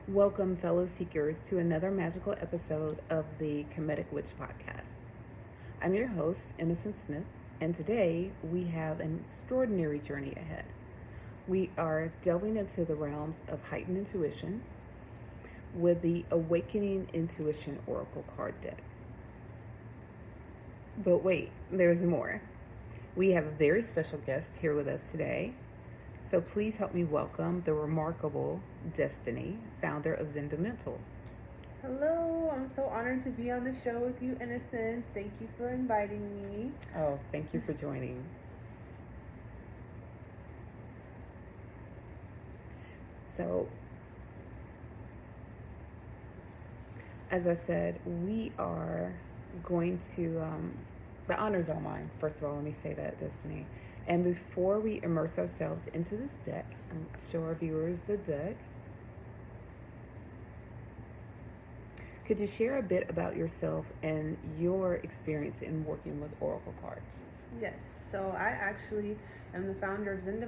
Welcome, fellow seekers, to another magical episode of the Comedic Witch Podcast. I'm your host, Innocent Smith, and today we have an extraordinary journey ahead. We are delving into the realms of heightened intuition with the Awakening Intuition Oracle card deck. But wait, there's more. We have a very special guest here with us today. So please help me welcome the remarkable Destiny, founder of Untitled. Hello, I'm so honored to be on the show with you, Innocence. Thank you for inviting me. Oh, thank you for joining. So, as I said, we are going to, the honor's all mine. First of all, let me say that, Destiny. And before we immerse ourselves into this deck, and show our viewers the deck, could you share a bit about yourself and your experience in working with oracle cards? Yes, so I actually am the founder of Zen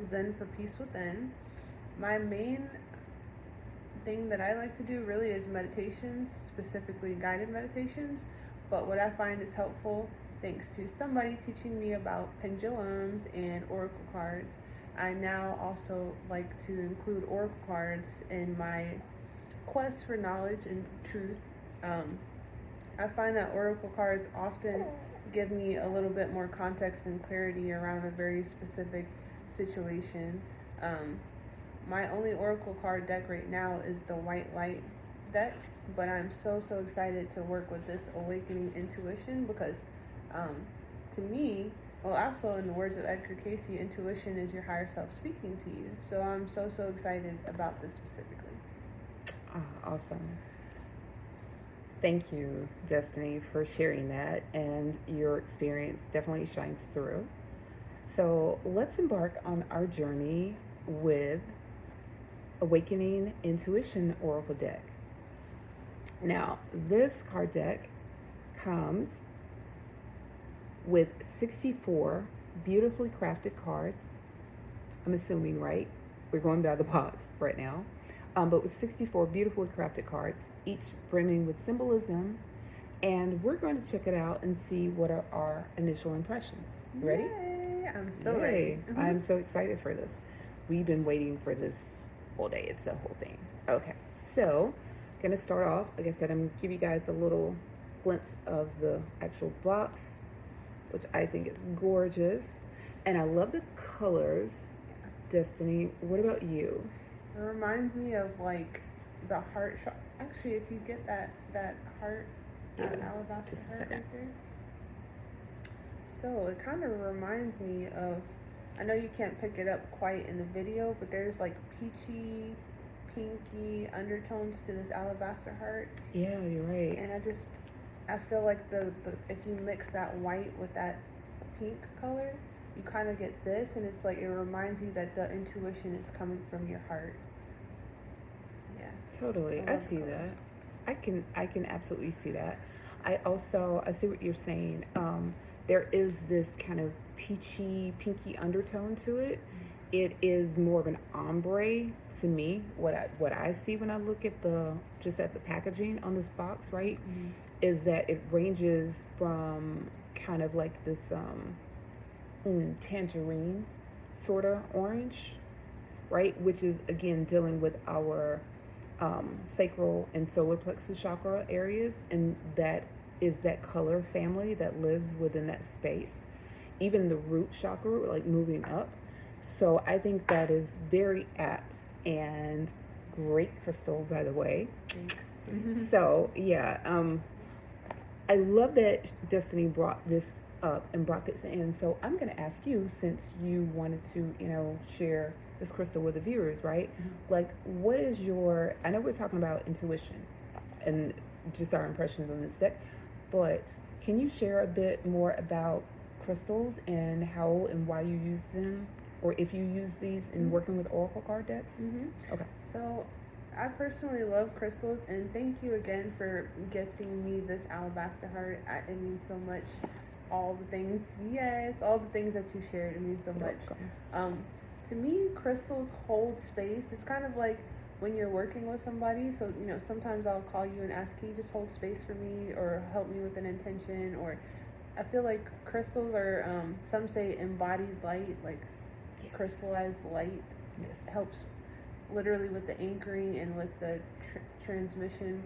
Zen for Peace Within. My main thing that I like to do really is meditations, specifically guided meditations. But what I find is helpful, thanks to somebody teaching me about pendulums and oracle cards, I now also like to include oracle cards in my quest for knowledge and truth. I find that oracle cards often give me a little bit more context and clarity around a very specific situation. My only oracle card deck right now is the White Light deck, but I'm so excited to work with this Awakening Intuition because to me, well, also in the words of Edgar Casey, intuition is your higher self speaking to you. So I'm so excited about this specifically. Awesome. Thank you, Destiny, for sharing that, and your experience definitely shines through. So let's embark on our journey with Awakening Intuition Oracle deck. Now, this card deck comes with 64 beautifully crafted cards. I'm assuming, right? We're going by the box right now. But with 64 beautifully crafted cards, each brimming with symbolism. And we're going to check it out and see what are our initial impressions. Ready? Yay! I'm so ready. I'm so excited for this. We've been waiting for this all day. It's a whole thing. Okay, so going to start off. Like I said, I'm going to give you guys a little glimpse of the actual box, which I think is gorgeous. And I love the colors. Destiny, what about you? It reminds me of like the heart shop. Actually, if you get that heart, that alabaster just a heart second. right there. So it kind of reminds me of, I know you can't pick it up quite in the video, but there's like peachy, pinky undertones to this alabaster heart. Yeah, you're right. And I feel like the if you mix that white with that pink color, you kind of get this, and it's like it reminds you that the intuition is coming from your heart. Yeah, Totally. I see that. I can absolutely see that. I see what you're saying. There is this kind of peachy, pinky undertone to it. It is more of an ombre to me. What I see when I look at the packaging on this box, right, is that it ranges from kind of like this tangerine sort of orange, right, which is again dealing with our sacral and solar plexus chakra areas, and that is that color family that lives within that space. Even the root chakra, like moving up. So I think that is very apt and great crystal, by the way. Thanks. So yeah, I love that Destiny brought this up and brought this in. So I'm going to ask you, since you wanted to, share this crystal with the viewers, right? Like, what is I know we're talking about intuition and just our impressions on this deck, but can you share a bit more about crystals and how and why you use them, or if you use these in working with oracle card decks? Okay. So I personally love crystals, and thank you again for gifting me this alabaster heart. It means so much. All the things that you shared, it means so much. To me, crystals hold space. It's kind of like when you're working with somebody, so sometimes I'll call you and ask, can you just hold space for me or help me with an intention? Or I feel like crystals are, some say embodied light, like Yes. crystallized light. Yes. Helps literally with the anchoring and with the transmission.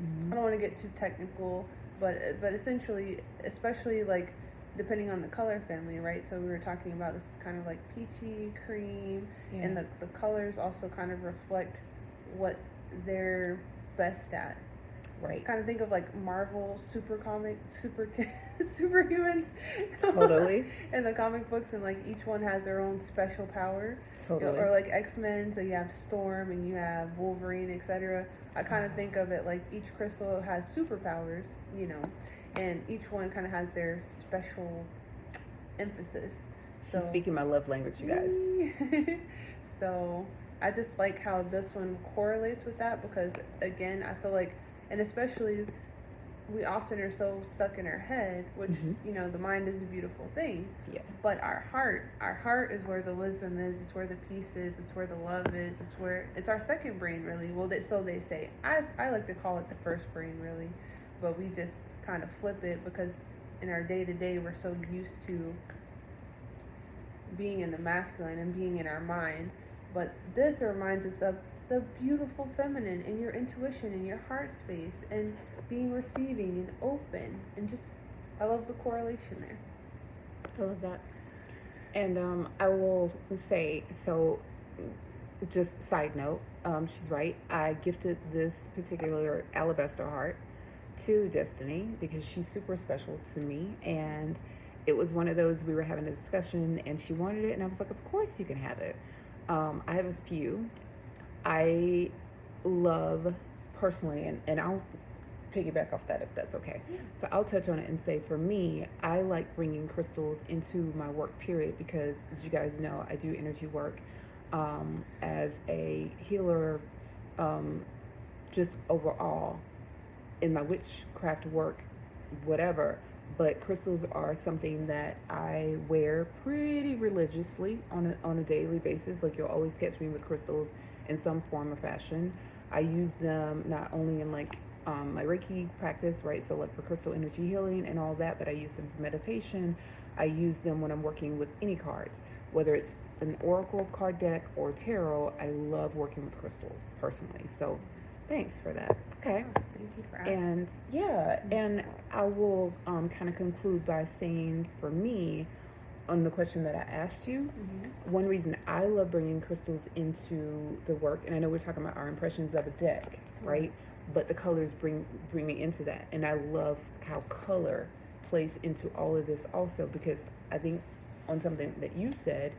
Mm-hmm. I don't want to get too technical, but essentially, especially like depending on the color family, right? So we were talking about this kind of like peachy, cream, Yeah. and the colors also kind of reflect what they're best at. Right. Kind of think of like Marvel superhumans. Totally. In the comic books, and like each one has their own special power. Totally. Or like X-Men, so you have Storm and you have Wolverine, etc. I kind of think of it like each crystal has superpowers, and each one kind of has their special emphasis. She's speaking my love language, you guys. So I just like how this one correlates with that, because again, I feel like, and especially we often are so stuck in our head, which the mind is a beautiful thing. Yeah. But our heart is where the wisdom is. It's where the peace is. It's where the love is. It's our second brain, really. Well, so they say. I like to call it the first brain, really, but we just kind of flip it because in our day to day we're so used to being in the masculine and being in our mind. But this reminds us of the beautiful feminine and your intuition and your heart space and being receiving and open, and just I love the correlation there. I love that. And I will say, so just side note, she's right. I gifted this particular alabaster heart to Destiny because she's super special to me, and it was one of those, we were having a discussion and she wanted it, and I was like, of course you can have it. I have a few. I love personally, and I'll piggyback off that if that's okay. Yeah. So I'll touch on it and say, for me, I like bringing crystals into my work period because, as you guys know, I do energy work as a healer, just overall in my witchcraft work, whatever. But crystals are something that I wear pretty religiously on a daily basis. Like, you'll always catch me with crystals in some form or fashion. I use them not only in like my Reiki practice, right? So like for crystal energy healing and all that, but I use them for meditation. I use them when I'm working with any cards, whether it's an oracle card deck or tarot. I love working with crystals personally. So thanks for that. Okay. Thank you for asking. And yeah, and I will kind of conclude by saying, for me, on the question that I asked you, one reason I love bringing crystals into the work, and I know we're talking about our impressions of a deck, right? But the colors bring me into that, and I love how color plays into all of this also, because I think on something that you said,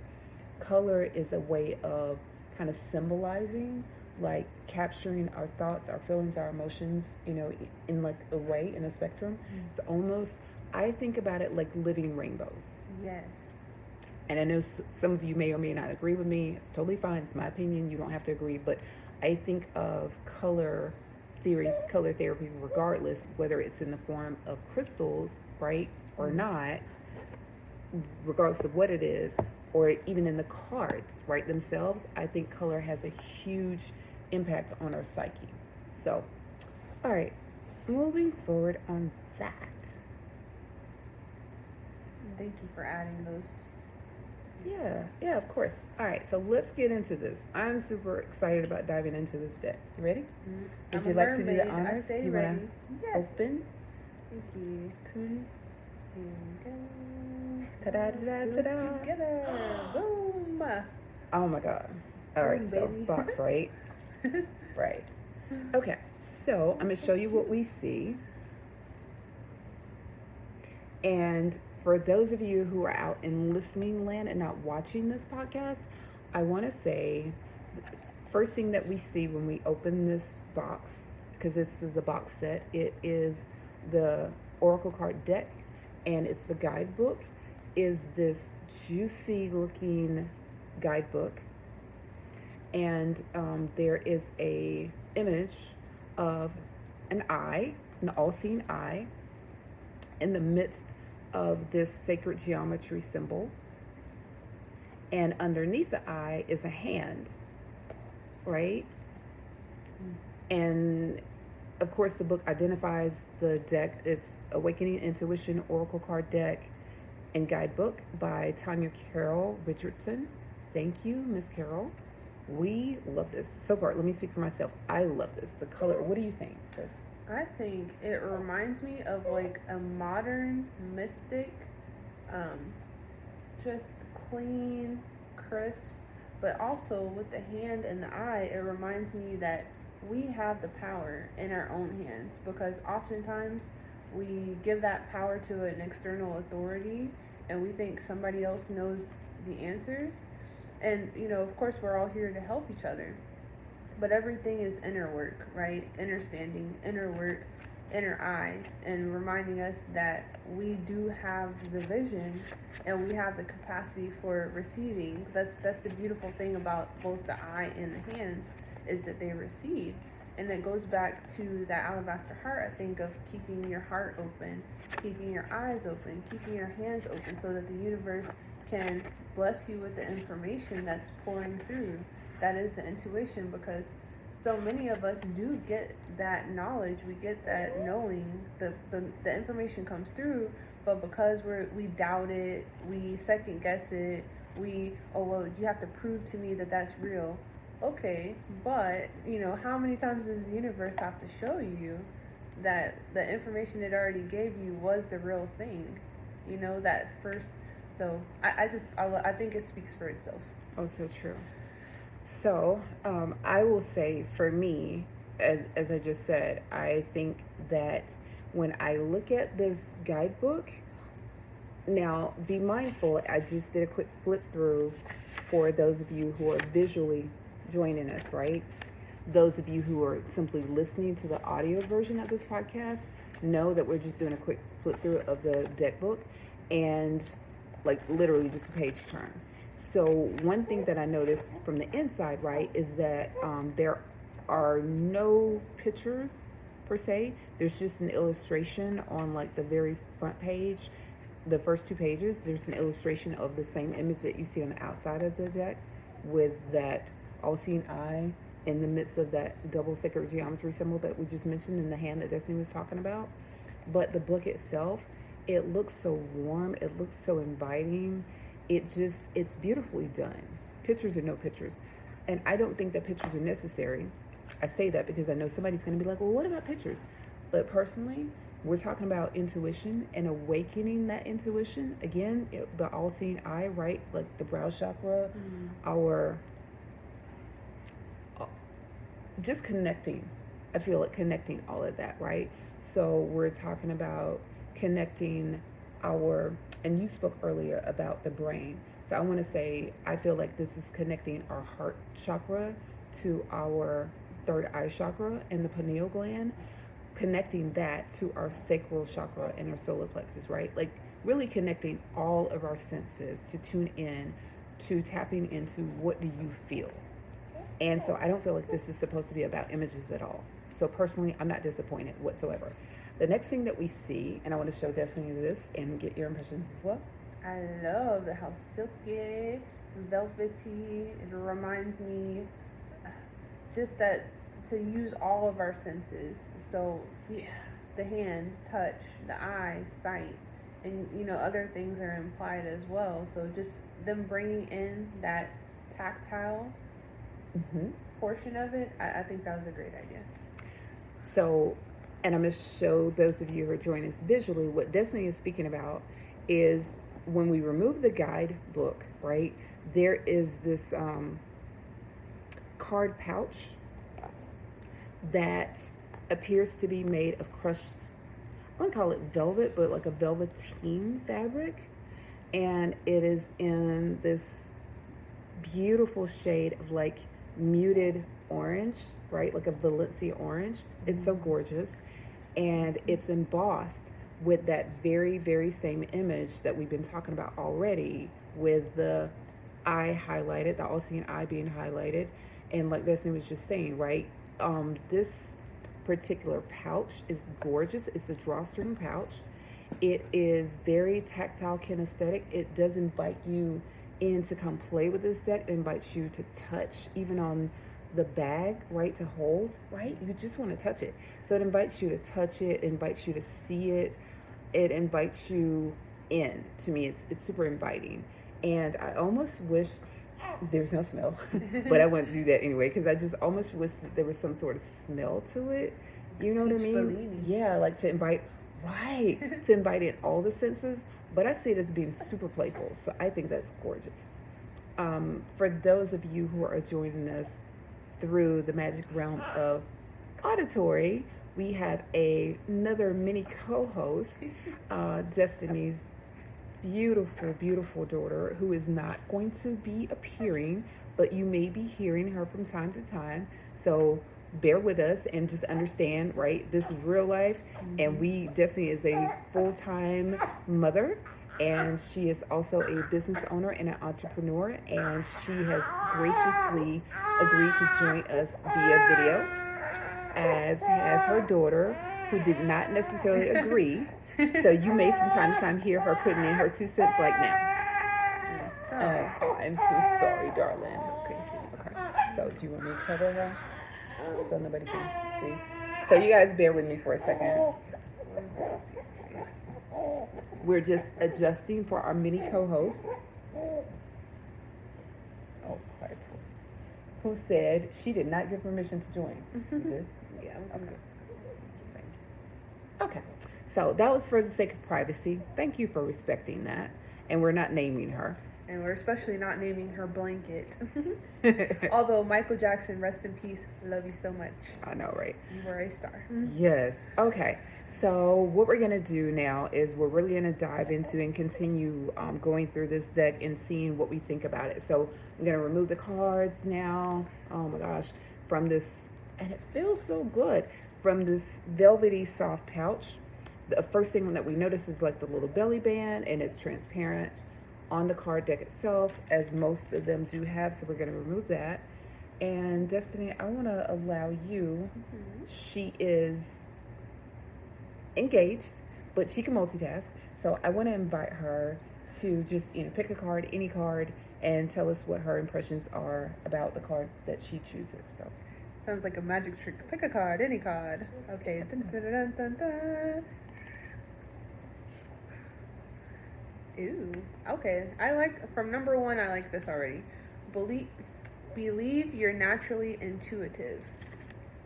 color is a way of kind of symbolizing, like capturing our thoughts, our feelings, our emotions, in like a way, in a spectrum. It's almost, I think about it like living rainbows. Yes. And I know some of you may or may not agree with me. It's totally fine. It's my opinion. You don't have to agree. But I think of color therapy, regardless, whether it's in the form of crystals, right, or not, regardless of what it is, or even in the cards, right, themselves. I think color has a huge impact on our psyche. So, all right, moving forward on that. Thank you for adding those. Yeah, of course. All right, so let's get into this. I'm super excited about diving into this deck. You ready? Would you like to do the honors? I stay you ready. wanna Yes. open? Let me see. Here we go. Ta-da, ta-da, Let's do ta-da. it together. Boom. Oh my God. All right, Boom, so baby. box, right? Right. Okay, so I'm going to show you what we see. And for those of you who are out in listening land and not watching this podcast, I want to say, first thing that we see when we open this box, because this is a box set, it is the Oracle card deck, and it's the guidebook, is this juicy looking guidebook. And there is a image of an eye, an all-seeing eye, in the midst of this sacred geometry symbol. And underneath the eye is a hand, right? And of course, the book identifies the deck. It's Awakening Intuition Oracle Card Deck and Guidebook by Tanya Carroll Richardson. Thank you, Miss Carroll. We love this. So far, let me speak for myself. I love this. The color, what do you think, Chris? I think it reminds me of like a modern mystic, just clean, crisp, but also with the hand and the eye, it reminds me that we have the power in our own hands, because oftentimes we give that power to an external authority and we think somebody else knows the answers. And, of course, we're all here to help each other. But everything is inner work, right? Inner standing, inner work, inner eye, and reminding us that we do have the vision and we have the capacity for receiving. That's the beautiful thing about both the eye and the hands, is that they receive. And it goes back to that alabaster heart, I think, of keeping your heart open, keeping your eyes open, keeping your hands open, so that the universe can bless you with the information that's pouring through. That is the intuition, because so many of us do get that knowledge, we get that knowing, the information comes through, but because we doubt it, we second guess it, well, you have to prove to me that that's real. Okay, but how many times does the universe have to show you that the information it already gave you was the real thing? That first. So I think it speaks for itself. Oh, so true. So I will say, for me, as I just said, I think that when I look at this guidebook, now be mindful, I just did a quick flip through for those of you who are visually joining us, right? Those of you who are simply listening to the audio version of this podcast know that we're just doing a quick flip through of the deck book, and like literally just a page turn. So one thing that I noticed from the inside, right, is that there are no pictures per se. There's just an illustration on like the very front page. The first two pages, there's an illustration of the same image that you see on the outside of the deck, with that all-seeing eye in the midst of that double sacred geometry symbol that we just mentioned in the hand that Destiny was talking about. But the book itself, it looks so warm, it looks so inviting. It's beautifully done. Pictures or no pictures. And I don't think that pictures are necessary. I say that because I know somebody's going to be like, well, what about pictures? But personally, we're talking about intuition and awakening that intuition. Again, the all-seeing eye, right? Like the brow chakra, our just connecting. I feel like connecting all of that, right? So we're talking about connecting and you spoke earlier about the brain. So I want to say, I feel like this is connecting our heart chakra to our third eye chakra and the pineal gland, connecting that to our sacral chakra and our solar plexus, right? Like really connecting all of our senses to tune in, to tapping into what do you feel. And so I don't feel like this is supposed to be about images at all. So personally, I'm not disappointed whatsoever. The next thing that we see, and I want to show Destiny this and get your impressions as well. I love how silky, velvety. It reminds me just that to use all of our senses. So the hand, touch, the eye, sight, and other things are implied as well. So just them bringing in that tactile portion of it, I think that was a great idea. So, and I'm going to show those of you who are joining us visually, what Destiny is speaking about is when we remove the guidebook, right, there is this card pouch that appears to be made of crushed, I wouldn't call it velvet, but like a velveteen fabric. And it is in this beautiful shade of like muted orange, right? Like a Valencia orange. It's so gorgeous. And it's embossed with that very, very same image that we've been talking about already, with the eye highlighted, the all-seeing eye being highlighted. And like Destiny was just saying, right? This particular pouch is gorgeous. It's a drawstring pouch. It is very tactile, kinesthetic. It does invite you in to come play with this deck. It invites you to touch, even on the bag, right, to hold, right? You just want to touch it. So it invites you to touch it, invites you to see it, it invites you in. To me, it's super inviting. And I almost wish there's no smell, but I wouldn't do that anyway because I just almost wish that there was some sort of smell to it. You know what I mean? Bellini. Yeah, like to invite, right, to invite in all the senses. But I see it as being super playful, so I think that's gorgeous. For those of you who are joining us through the magic realm of auditory, we have another mini co-host, Destiny's beautiful, beautiful daughter, who is not going to be appearing, but you may be hearing her from time to time. So bear with us and just understand, right? This is real life, and Destiny is a full-time mother, and she is also a business owner and an entrepreneur, and she has graciously agreed to join us via video, as has her daughter, who did not necessarily agree. So you may from time to time hear her putting in her 2 cents like now. Oh, I'm so sorry, darling. Okay. So do you want me to cover her? So nobody can see. So you guys bear with me for a second. We're just adjusting for our mini co-host. Oh, pardon. Who said she did not give permission to join? You did? Yeah. Okay. So that was for the sake of privacy. Thank you for respecting that. And we're not naming her. And we're especially not naming her blanket. Although Michael Jackson, rest in peace, love you so much. I know, right? You were a star. Yes. Okay. So what we're going to do now is we're really going to dive into and continue going through this deck and seeing what we think about it. So I'm going to remove the cards now. Oh my gosh. From this, and it feels so good, from this velvety soft pouch. The first thing that we notice is like the little belly band, and it's transparent on the card deck itself, as most of them do have. So we're going to remove that. And Destiny, I want to allow you. She is engaged, but she can multitask. So I want to invite her to just pick a card, any card, and tell us what her impressions are about the card that she chooses. So sounds like a magic trick. Pick a card, any card. Okay. Dun, dun, dun, dun, dun. Ooh. Okay. I like, from number 1, I like this already. Believe you're naturally intuitive.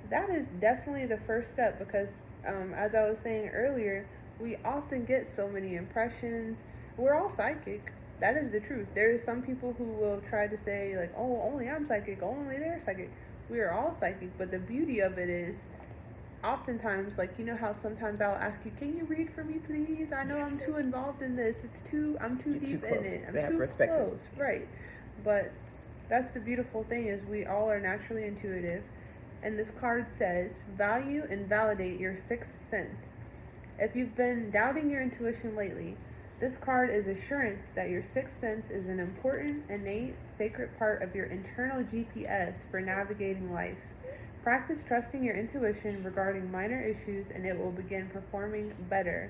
That is definitely the first step because, as I was saying earlier, we often get so many impressions. We're all psychic. That is the truth. There are some people who will try to say, like, oh, only I'm psychic, only they're psychic. We are all psychic, but the beauty of it is, oftentimes, like, you know how sometimes I'll ask you, can you read for me, please? I know I'm too involved in this. I'm too deep in it. I'm too close. Right. But that's the beautiful thing is we all are naturally intuitive. And this card says, value and validate your sixth sense. If you've been doubting your intuition lately, this card is assurance that your sixth sense is an important, innate, sacred part of your internal GPS for navigating life. Practice trusting your intuition regarding minor issues and it will begin performing better.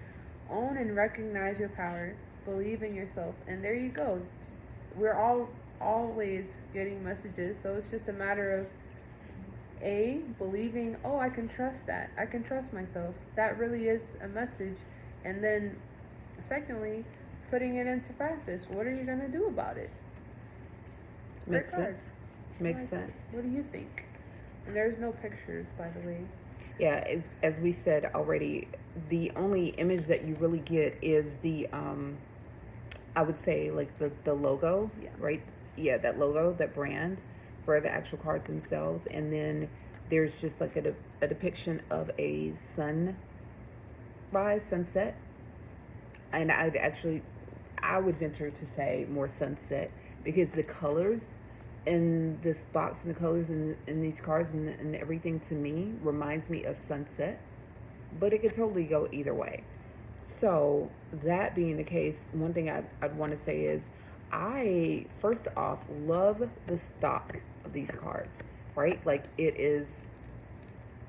Own and recognize your power. Believe in yourself. And there you go. We're all always getting messages, so it's just a matter of believing, oh, I can trust that. I can trust myself. That really is a message. And then secondly, putting it into practice. What are you going to do about it? Makes sense. Makes sense. What do you think? And there's no pictures, by the way. Yeah, as we said already, the only image that you really get is the, I would say, like the logo, right? Yeah, that logo, that brand for the actual cards themselves. And then there's just like a depiction of a sunset. And I would venture to say more sunset because the colors in this box and the colors in these cards and everything to me reminds me of sunset, but it could totally go either way. So that being the case, one thing I'd want to say is I, first off, love the stock of these cards, right? Like it is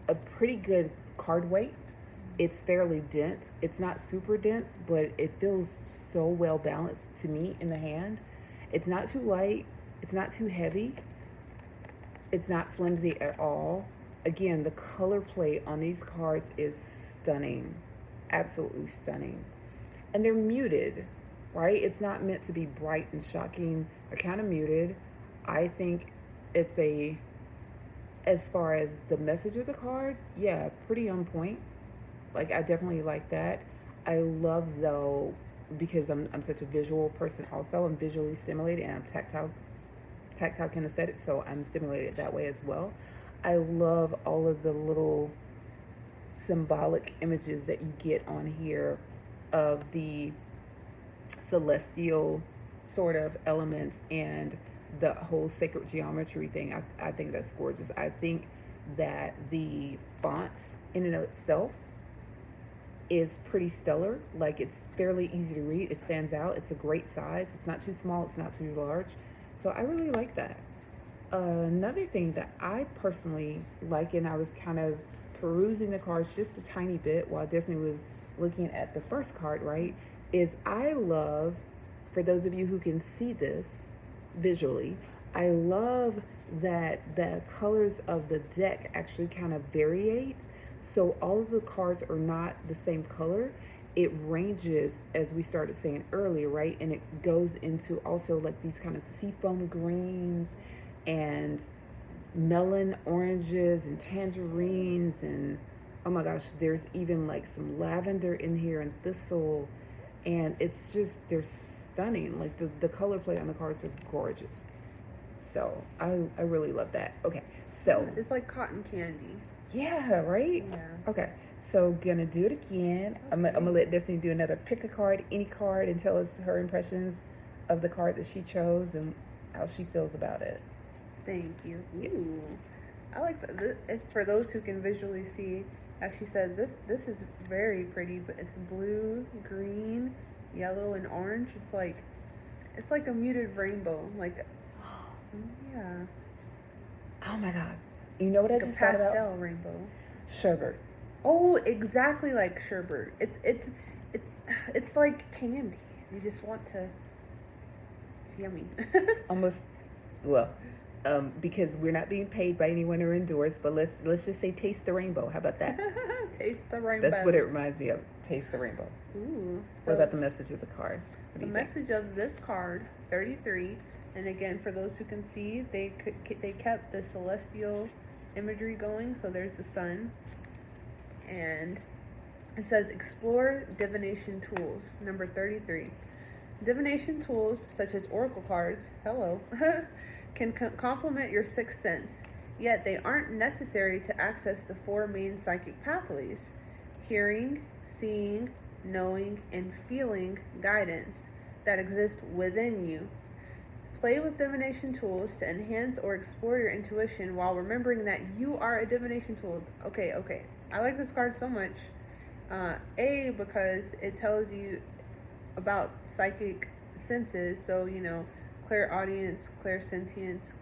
a pretty good card weight. It's fairly dense. It's not super dense, but it feels so well balanced to me in the hand. It's not too light. It's not too heavy. It's not flimsy at all. Again, the color plate on these cards is stunning. Absolutely stunning. And they're muted, right? It's not meant to be bright and shocking. They're kind of muted. I think it's as far as the message of the card, yeah, pretty on point. Like, I definitely like that. I love, though, because I'm such a visual person also. I'm visually stimulated and I'm tactile kinesthetic, so I'm stimulated that way as well. I love all of the little symbolic images that you get on here of the celestial sort of elements and the whole sacred geometry thing. I think that's gorgeous. I think that the font in and of itself is pretty stellar. Like, it's fairly easy to read. It stands out. It's a great size. It's not too small. It's not too large. So I really like that. Another thing that I personally like, and I was kind of perusing the cards just a tiny bit while Destiny was looking at the first card, right, is I love, for those of you who can see this visually, I love that the colors of the deck actually kind of variate. So all of the cards are not the same color. It ranges, as we started saying earlier, right? And it goes into also like these kind of seafoam greens and melon oranges and tangerines, and oh my gosh, there's even like some lavender in here and thistle, and it's just, they're stunning. Like, the color play on the cards are gorgeous. So I really love that. Okay, so It's like cotton candy. yeah, right? Yeah. Okay, so gonna do it again. I'm gonna let Destiny do another pick a card, any card, and tell us her impressions of the card that she chose and how she feels about it. Thank you. Yes. Ooh. I like that. For those who can visually see, as she said, this is very pretty, but it's blue, green, yellow, and orange. It's like a muted rainbow. Like, yeah. Oh my god. You know what Like I a just thought about? pastel rainbow. Sherbet. Oh, exactly like sherbet. It's like candy. You just want to. It's yummy. Almost, well, because we're not being paid by anyone or endorsed, but let's just say taste the rainbow. How about that? Taste the rainbow. That's what it reminds me of. Taste the rainbow. Ooh. What about the message of the card? What The do you think? message of this card, 33, and again, for those who can see, they kept the celestial imagery going. So there's the sun, and it says explore divination tools. Number 33. Divination tools such as oracle cards, hello, can complement your sixth sense, yet they aren't necessary to access the four main psychic pathways: hearing, seeing, knowing, and feeling guidance that exist within you. Play with divination tools to enhance or explore your intuition while remembering that you are a divination tool. Okay. I like this card so much. Because it tells you about psychic senses. So, clairaudience, clairsentience,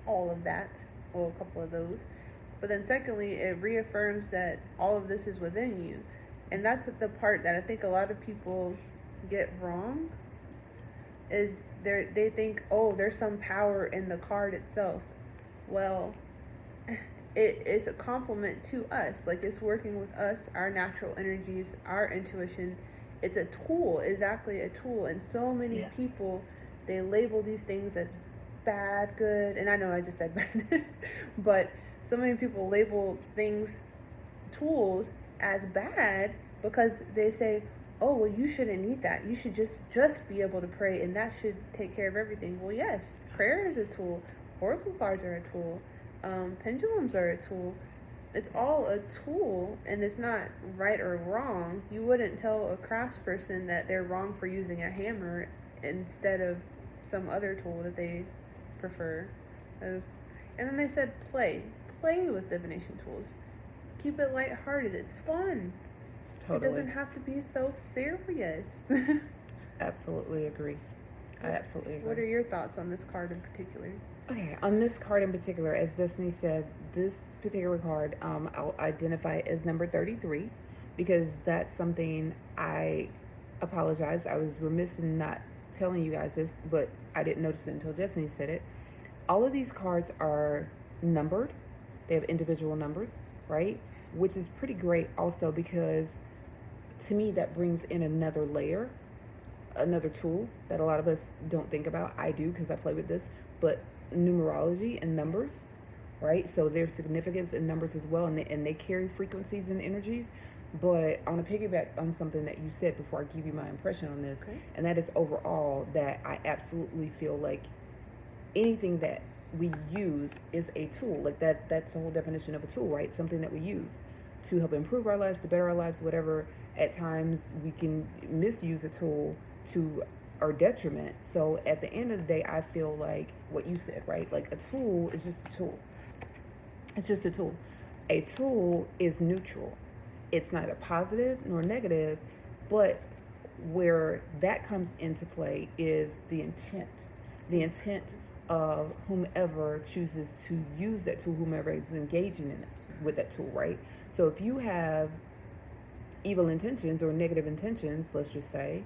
all of that. Well, a couple of those. But then secondly, it reaffirms that all of this is within you. And that's the part that I think a lot of people get wrong, is they think, oh, there's some power in the card itself. Well, it is a complement to us. Like, it's working with us, our natural energies, our intuition. It's a tool, exactly a tool. And so many Yes. people, they label these things as bad, good, and I know I just said bad, but so many people label things, tools, as bad because they say, oh, well, you shouldn't need that. You should just be able to pray, and that should take care of everything. Well, yes, prayer is a tool. Oracle cards are a tool. Pendulums are a tool. It's all a tool, and it's not right or wrong. You wouldn't tell a craftsperson that they're wrong for using a hammer instead of some other tool that they prefer. And then they said play with divination tools. Keep it lighthearted. It's fun. Totally. It doesn't have to be so serious. Absolutely agree. I absolutely agree. What are your thoughts on this card in particular? Okay, on this card in particular, as Destiny said, this particular card, I'll identify as number 33 because that's something I apologize. I was remiss in not telling you guys this, but I didn't notice it until Destiny said it. all of these cards are numbered. They have individual numbers, right? Which is pretty great also because to me that brings in another layer, another tool that a lot of us don't think about. I do because I play with this, but numerology and numbers, right? So there's significance in numbers as well, and they carry frequencies and energies. But I want to piggyback on something that you said before I give you my impression on this, Okay. and that is overall that I absolutely feel like anything that we use is a tool. Like that's the whole definition of a tool, right? Something that we use to help improve our lives, to better our lives, whatever. At times we can misuse a tool to our detriment. So at the end of the day, I feel like what you said, right? Like a tool is just a tool. It's just a tool. A tool is neutral. It's neither positive nor negative, but where that comes into play is the intent. The intent of whomever chooses to use that tool, whomever is engaging in it with that tool, right? So if you have evil intentions or negative intentions, let's just say,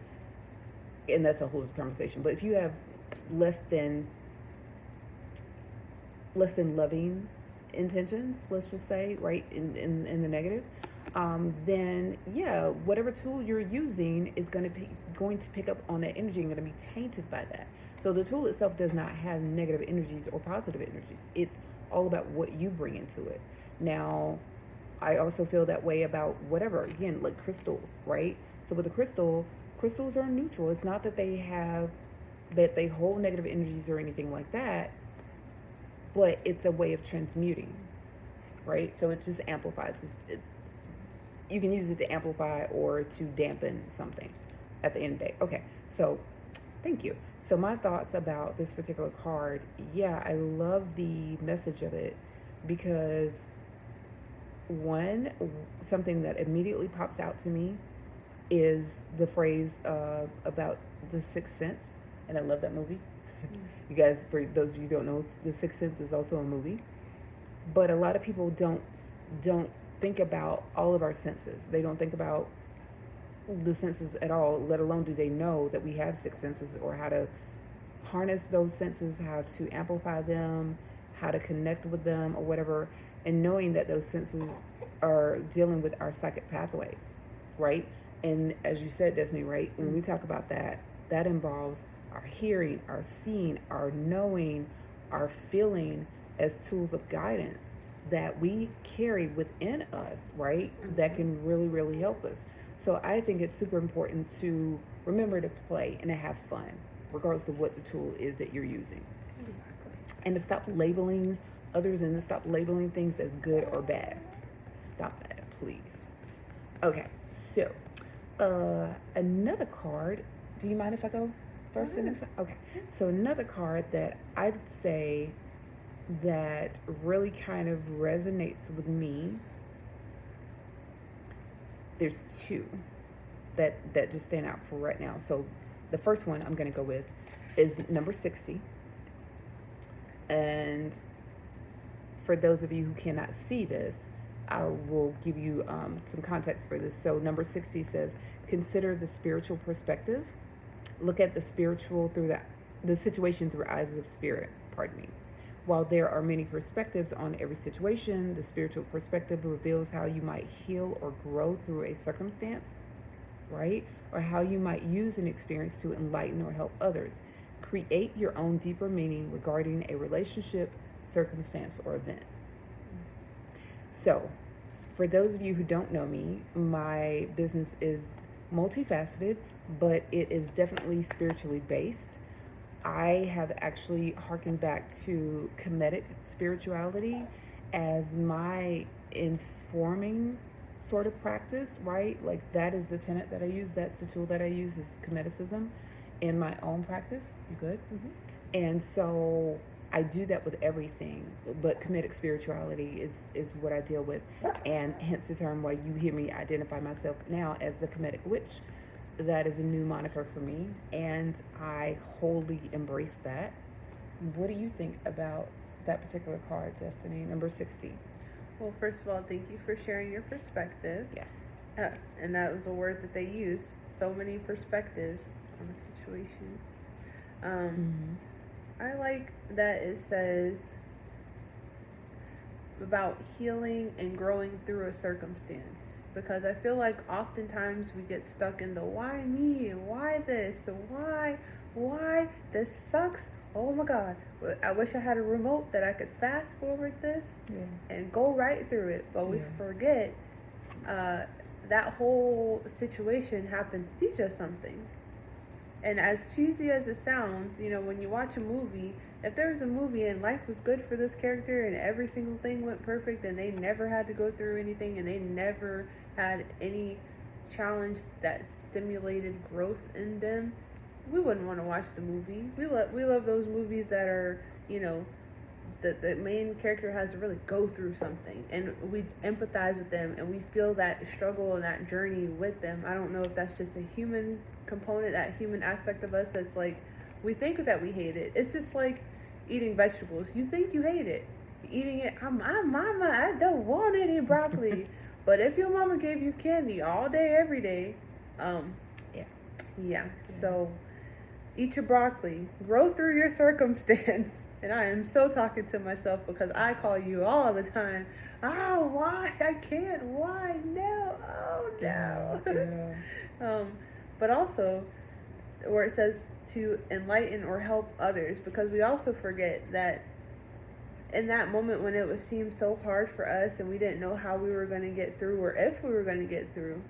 and that's a whole other conversation, but if you have less than loving intentions, let's just say, right, in the negative, then yeah, whatever tool you're using is going to pick up on that energy and going to be tainted by that. So the tool itself does not have negative energies or positive energies. It's all about what you bring into it. Now, I also feel that way about whatever, again, like crystals, right? So with the crystals are neutral. It's not that they hold negative energies or anything like that, but it's a way of transmuting, right? So it just amplifies. You can use it to amplify or to dampen something at the end of the day. Okay, so thank you. So my thoughts about this particular card, yeah, I love the message of it because one, something that immediately pops out to me is the phrase about the Sixth Sense, and I love that movie. You guys, for those of you who don't know, The Sixth Sense is also a movie, but a lot of people don't think about all of our senses. They don't think about the senses at all, let alone do they know that we have six senses or how to harness those senses, how to amplify them, how to connect with them or whatever, and knowing that those senses are dealing with our psychic pathways, right? And as you said, Destiny, right, when we talk about that, that involves our hearing, our seeing, our knowing, our feeling as tools of guidance that we carry within us, right? That can really, really help us. So I think it's super important to remember to play and to have fun, regardless of what the tool is that you're using. Exactly. And to stop labeling others and to stop labeling things as good or bad. Stop that, please. Okay, so another card. Do you mind if I go first? Okay, so another card that I'd say that really kind of resonates with me. There's two that just stand out for right now. So the first one I'm going to go with is number 60. And for those of you who cannot see this, I will give you some context for this. So number 60 says, consider the spiritual perspective. Look at the spiritual through the situation through eyes of spirit, pardon me. While there are many perspectives on every situation, the spiritual perspective reveals how you might heal or grow through a circumstance, right? Or how you might use an experience to enlighten or help others. Create your own deeper meaning regarding a relationship, circumstance, or event. So, for those of you who don't know me, my business is multifaceted, but it is definitely spiritually based. I have actually harkened back to Kemetic spirituality as my informing sort of practice, right? Like that is the tenet that I use. That's the tool that I use is Kemeticism in my own practice. You good? Mm-hmm. And so I do that with everything, but Kemetic spirituality is what I deal with, and hence the term why you hear me identify myself now as the Kemetic witch. That is a new moniker for me, and I wholly embrace that. What do you think about that particular card, Destiny, number 60? Well, first of all, thank you for sharing your perspective. Yeah. And that was a word that they used. So many perspectives on the situation. I like that it says about healing and growing through a circumstance, because I feel like oftentimes we get stuck in the why me, why this, why this sucks. Oh my God, I wish I had a remote that I could fast forward this and go right through it, but we forget that whole situation happened to teach us something. And as cheesy as it sounds, when you watch a movie, if there was a movie and life was good for this character and every single thing went perfect and they never had to go through anything and they never had any challenge that stimulated growth in them, we wouldn't want to watch the movie. We love those movies that are, the main character has to really go through something and we empathize with them and we feel that struggle and that journey with them. I don't know if that's just a human component, that human aspect of us that's like, we think that we hate it. It's just like eating vegetables. You think you hate it. Eating it, my mama, I don't want any broccoli. But if your mama gave you candy all day, every day, yeah. So eat your broccoli. Grow through your circumstance. And I am so talking to myself because I call you all the time. Oh, why? I can't. Why? No. Oh, no. Yeah. But also, where it says to enlighten or help others, because we also forget that in that moment when it seemed so hard for us and we didn't know how we were going to get through or if we were going to get through,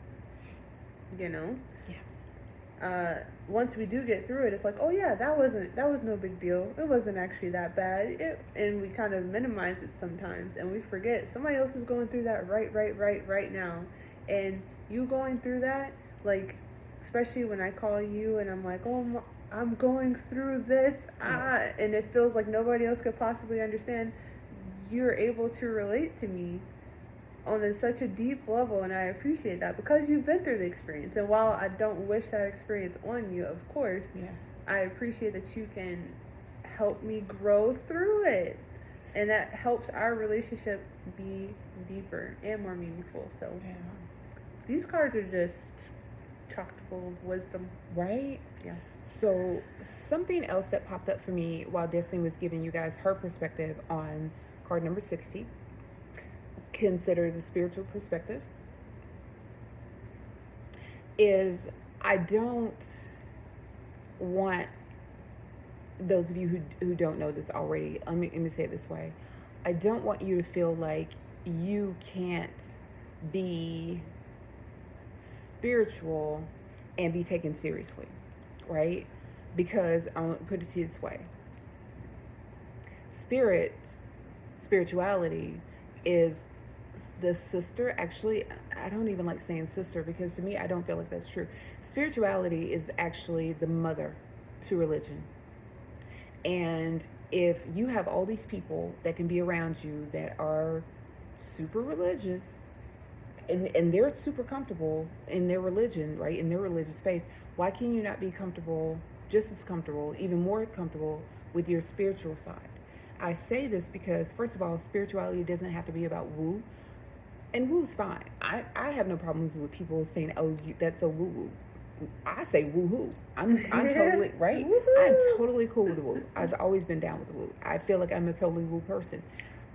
once we do get through it, it's like, oh yeah, that was no big deal. It wasn't actually that bad. And we kind of minimize it sometimes, and we forget somebody else is going through that right now, and you going through that, like, especially when I call you and I'm like, oh, I'm going through this, and it feels like nobody else could possibly understand. You're able to relate to me on such a deep level, and I appreciate that because you've been through the experience. And while I don't wish that experience on you, of course, I appreciate that you can help me grow through it, and that helps our relationship be deeper and more meaningful. So these cards are just chocked full of wisdom, right? So something else that popped up for me while Destiny was giving you guys her perspective on card number 60, consider the spiritual perspective, is I don't want those of you who don't know this already, let me say it this way. I don't want you to feel like you can't be spiritual and be taken seriously, right? Because I'm going to put it to you this way. Spirituality is the sister. Actually, I don't even like saying sister because to me, I don't feel like that's true. Spirituality is actually the mother to religion. And if you have all these people that can be around you that are super religious and they're super comfortable in their religion, right, in their religious faith, why can you not be comfortable, just as comfortable, even more comfortable with your spiritual side? I say this because, first of all, spirituality doesn't have to be about woo. And woo's fine. I have no problems with people saying, oh, that's so woo-woo. I say woo-hoo. I'm totally, right? I'm totally cool with the woo. I've always been down with the woo. I feel like I'm a totally woo person.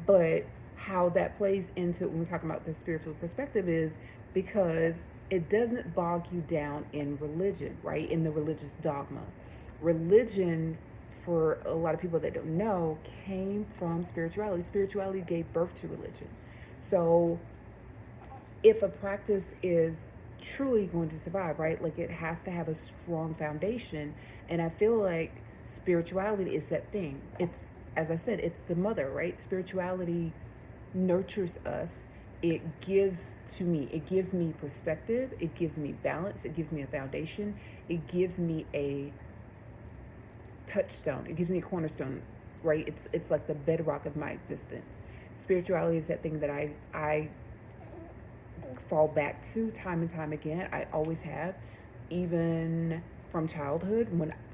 But how that plays into when we're talking about the spiritual perspective is because it doesn't bog you down in religion, right? In the religious dogma. Religion, for a lot of people that don't know, came from spirituality. Spirituality gave birth to religion. So if a practice is truly going to survive, right, like it has to have a strong foundation. And I feel like spirituality is that thing. It's, as I said, it's the mother, right? Spirituality nurtures us. It gives me perspective. It gives me balance. It gives me a foundation. It gives me a touchstone. It gives me a cornerstone, right? It's like the bedrock of my existence. Spirituality is that thing that I fall back to time and time again. I always have, even from childhood,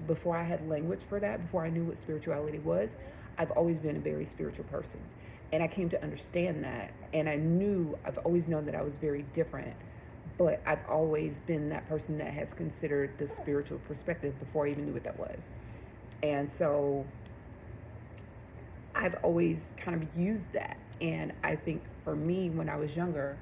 before I had language for that, before I knew what spirituality was. I've always been a very spiritual person, and I came to understand that, and I've always known that I was very different, but I've always been that person that has considered the spiritual perspective before I even knew what that was. And so I've always kind of used that. And I think for me, when I was younger,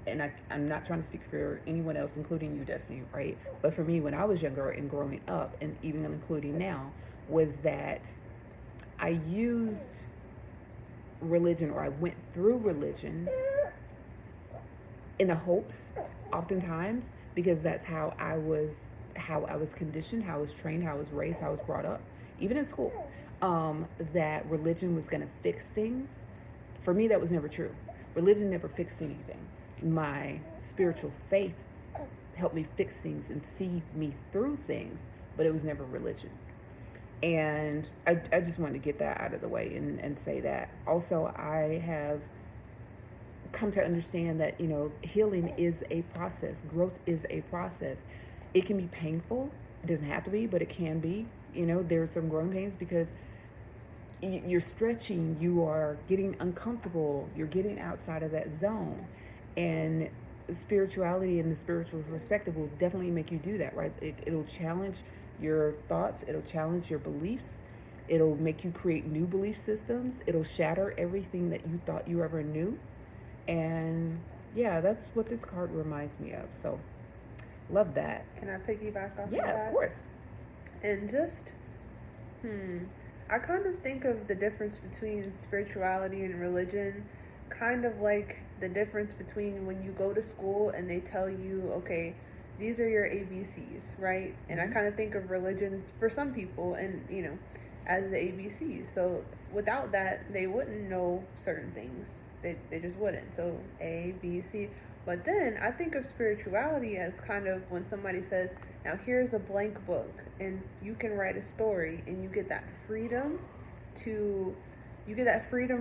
and I'm not trying to speak for anyone else, including you, Destiny, right? But for me, when I was younger and growing up, and even including now, was that I used religion, or I went through religion in the hopes, oftentimes, because that's how I was conditioned, how I was trained, how I was raised, how I was brought up, even in school, that religion was going to fix things. For me, that was never true. Religion never fixed anything. My spiritual faith helped me fix things and see me through things, but it was never religion. And I just wanted to get that out of the way and say that. Also, I have come to understand that, healing is a process. Growth is a process. It can be painful. It doesn't have to be, but it can be. There are some growing pains because you're stretching, you are getting uncomfortable, you're getting outside of that zone. And spirituality and the spiritual perspective will definitely make you do that, right? It'll challenge your thoughts, it'll challenge your beliefs, it'll make you create new belief systems, it'll shatter everything that you thought you ever knew. And yeah, that's what this card reminds me of. So, love that. Can I piggyback off of that? Yeah, of course. And just, I kind of think of the difference between spirituality and religion kind of like the difference between when you go to school and they tell you, okay, these are your ABCs, right? And I kind of think of religions for some people and, as the ABCs. So without that, they wouldn't know certain things. They just wouldn't. So A, B, C. But then I think of spirituality as kind of when somebody says, now here's a blank book and you can write a story, and you get that freedom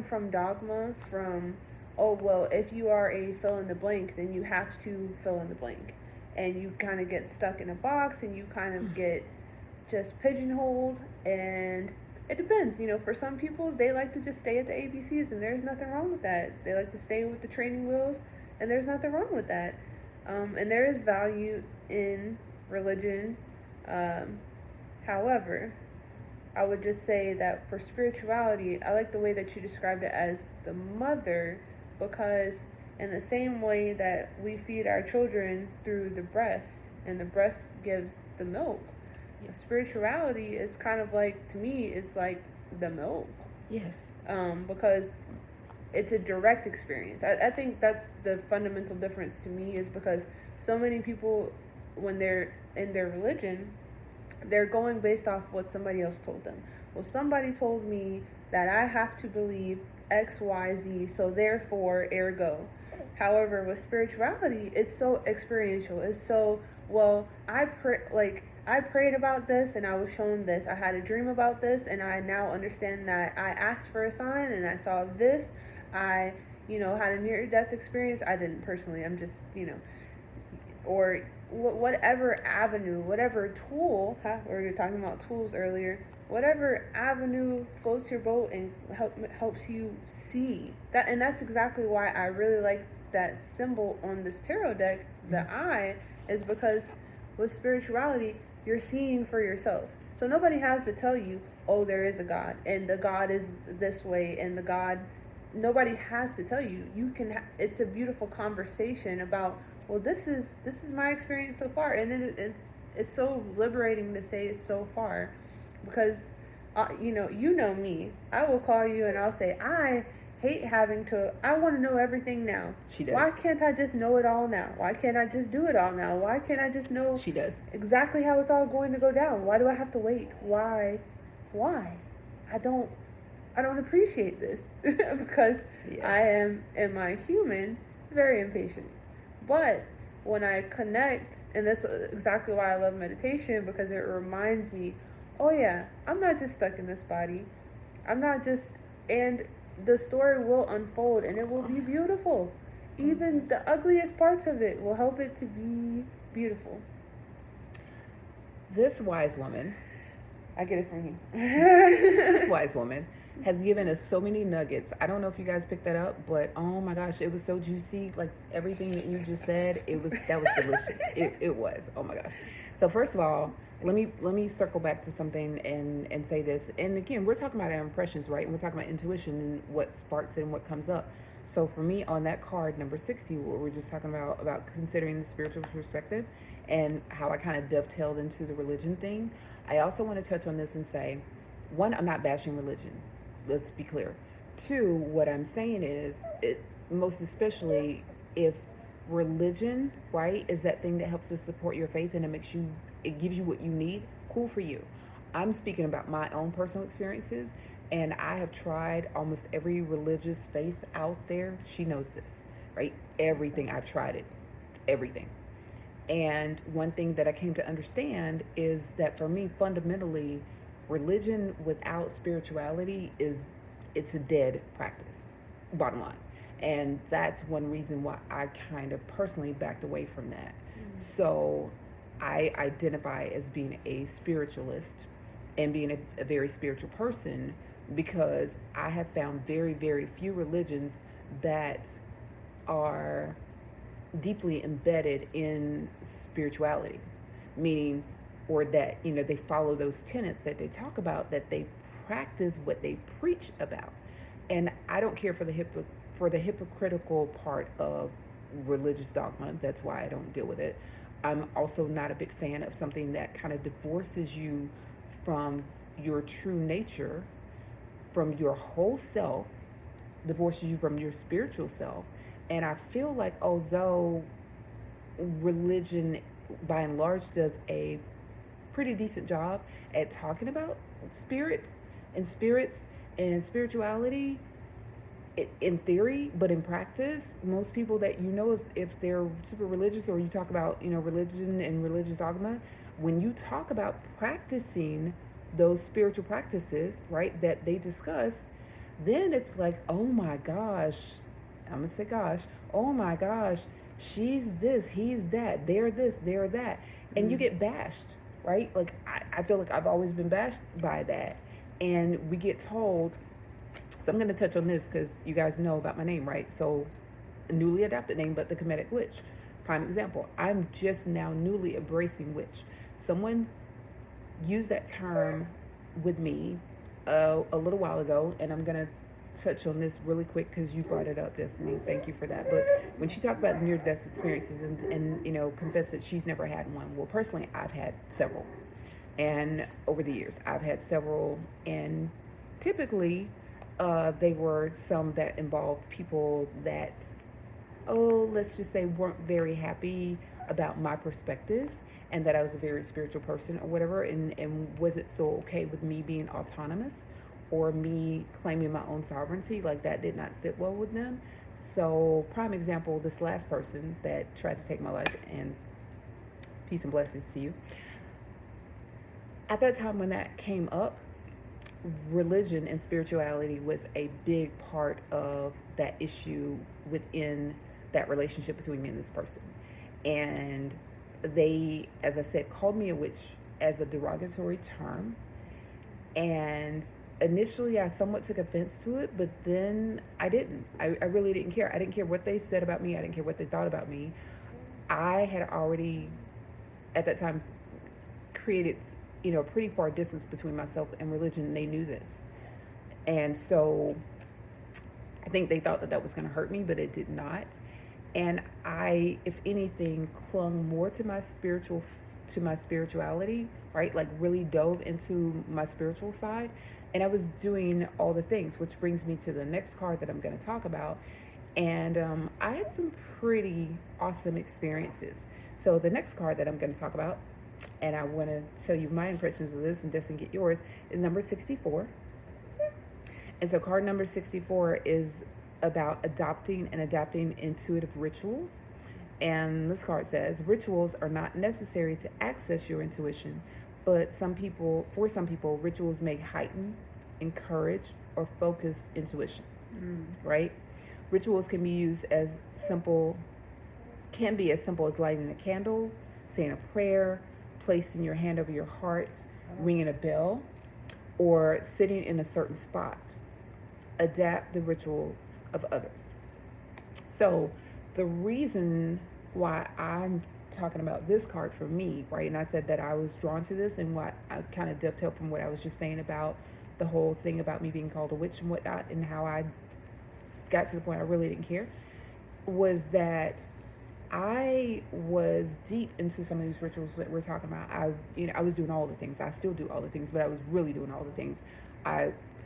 from dogma, from, oh, well, if you are a fill in the blank, then you have to fill in the blank. And you kind of get stuck in a box and you kind of get just pigeonholed. And it depends. For some people, they like to just stay at the ABCs, and there's nothing wrong with that. They like to stay with the training wheels, and there's nothing wrong with that. And there is value in religion. However, I would just say that for spirituality, I like the way that you described it as the mother, because in the same way that we feed our children through the breast, and the breast gives the milk, spirituality is kind of like, to me, it's like the milk. Yes. Because it's a direct experience. I think that's the fundamental difference to me, is because so many people, when they're in their religion, they're going based off what somebody else told them. Well, somebody told me that I have to believe X, Y, Z, so therefore, ergo. However, with spirituality, it's so experiential. It's so, well, I prayed about this and I was shown this. I had a dream about this and I now understand that I asked for a sign and I saw this. I, had a near-death experience. I didn't personally. I'm just, or whatever avenue, whatever tool, we were talking about tools earlier, whatever avenue floats your boat and helps you see that. And that's exactly why I really like that symbol on this tarot deck, the eye, is because with spirituality, you're seeing for yourself. So nobody has to tell you, oh, there is a God, and the God is this way, and the God, nobody has to tell you. You can, it's a beautiful conversation about, well, this is my experience so far. And it's so liberating to say it's so far, because, you know me. I will call you and I'll say, I hate I want to know everything now. She does. Why can't I just know it all now? Why can't I just do it all now? Why can't I just know She does. exactly how it's all going to go down? Why do I have to wait? Why? I don't appreciate this because Yes. I am I human, very impatient. But when I connect, and that's exactly why I love meditation, because it reminds me, oh yeah, I'm not just stuck in this body. And the story will unfold and it will be beautiful. Even the ugliest parts of it will help it to be beautiful. This wise woman, I get it from you. this wise woman has given us so many nuggets. I don't know if you guys picked that up, but oh my gosh, it was so juicy. Like everything that you just said, that was delicious. It was. Oh my gosh. So first of all, let me circle back to something and say this. And again, we're talking about our impressions, right? And we're talking about intuition and what sparks and what comes up. So for me, on that card number 60, what we're just talking about considering the spiritual perspective and how I kind of dovetailed into the religion thing. I also want to touch on this and say, one, I'm not bashing religion. Let's be clear. Two, what I'm saying is, most especially if religion, right, is that thing that helps to support your faith and it gives you what you need, cool for you. I'm speaking about my own personal experiences, and I have tried almost every religious faith out there. She knows this, right? Everything, I've tried it, everything. And one thing that I came to understand is that for me, fundamentally, religion without spirituality it's a dead practice, bottom line. And that's one reason why I kind of personally backed away from that. So I identify as being a spiritualist and being a very spiritual person because I have found very, very few religions that are deeply embedded in spirituality, meaning, or that, they follow those tenets that they talk about, that they practice what they preach about. And I don't care for the hypocritical part of religious dogma. That's why I don't deal with it. I'm also not a big fan of something that kind of divorces you from your true nature, from your whole self, divorces you from your spiritual self. And I feel like although religion by and large does a pretty decent job at talking about spirits and spirituality, in theory, but in practice, most people that if they're super religious, or you talk about religion and religious dogma, when you talk about practicing those spiritual practices, right, that they discuss, then it's like, oh my gosh, I'm gonna say gosh, oh my gosh, she's this, he's that, they're this, they're that, and you get bashed, right? Like I feel like I've always been bashed by that, and we get told. So I'm going to touch on this because you guys know about my name, right? So a newly adopted name, but the Kemetic witch. Prime example. I'm just now newly embracing witch. Someone used that term with me a little while ago, and I'm going to touch on this really quick because you brought it up, Destiny. Thank you for that. But when she talked about near-death experiences and confessed that she's never had one. Well, personally, I've had several. And over the years, I've had several, and typically they were some that involved people that, let's just say, weren't very happy about my perspectives and that I was a very spiritual person or whatever, and wasn't so okay with me being autonomous or me claiming my own sovereignty. Like, that did not sit well with them. So prime example, this last person that tried to take my life, and peace and blessings to you. At that time when that came up, religion and spirituality was a big part of that issue within that relationship between me and this person. And they, as I said, called me a witch as a derogatory term. And initially I somewhat took offense to it, but then I didn't. I really didn't care. I didn't care what they said about me. I didn't care what they thought about me. I had already, at that time, created pretty far distance between myself and religion, and they knew this. And so I think they thought that was going to hurt me, but it did not. And I, if anything, clung more to my spirituality, right? Like really dove into my spiritual side. And I was doing all the things, which brings me to the next card that I'm going to talk about. And I had some pretty awesome experiences. So the next card that I'm going to talk about, and I want to tell you my impressions of this and Destin get yours, is number 64. And so card number 64 is about adopting and adapting intuitive rituals. And this card says, rituals are not necessary to access your intuition, but for some people, rituals may heighten, encourage, or focus intuition, right? Rituals can be as simple as lighting a candle, saying a prayer, placing your hand over your heart, ringing a bell, or sitting in a certain spot. Adapt the rituals of others. So the reason why I'm talking about this card for me, right? And I said that I was drawn to this, and what I kind of dovetailed from what I was just saying about the whole thing about me being called a witch and whatnot, and how I got to the point I really didn't care, was that I was deep into some of these rituals that we're talking about. I was doing all the things. I still do all the things, but I was really doing all the things.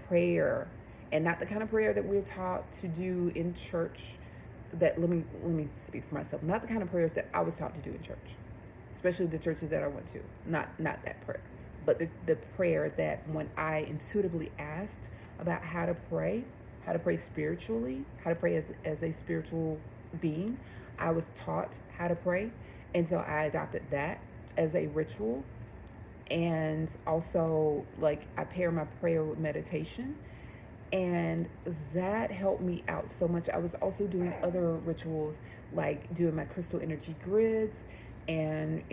Prayer, and not the kind of prayer that we're taught to do in church. That let me speak for myself. Not the kind of prayers that I was taught to do in church, especially the churches that I went to. Not that prayer, but the prayer that when I intuitively asked about how to pray spiritually, how to pray as a spiritual being, I was taught how to pray, and so I adopted that as a ritual. And also, like, I pair my prayer with meditation, and that helped me out so much. I was also doing other rituals, like doing my crystal energy grids, and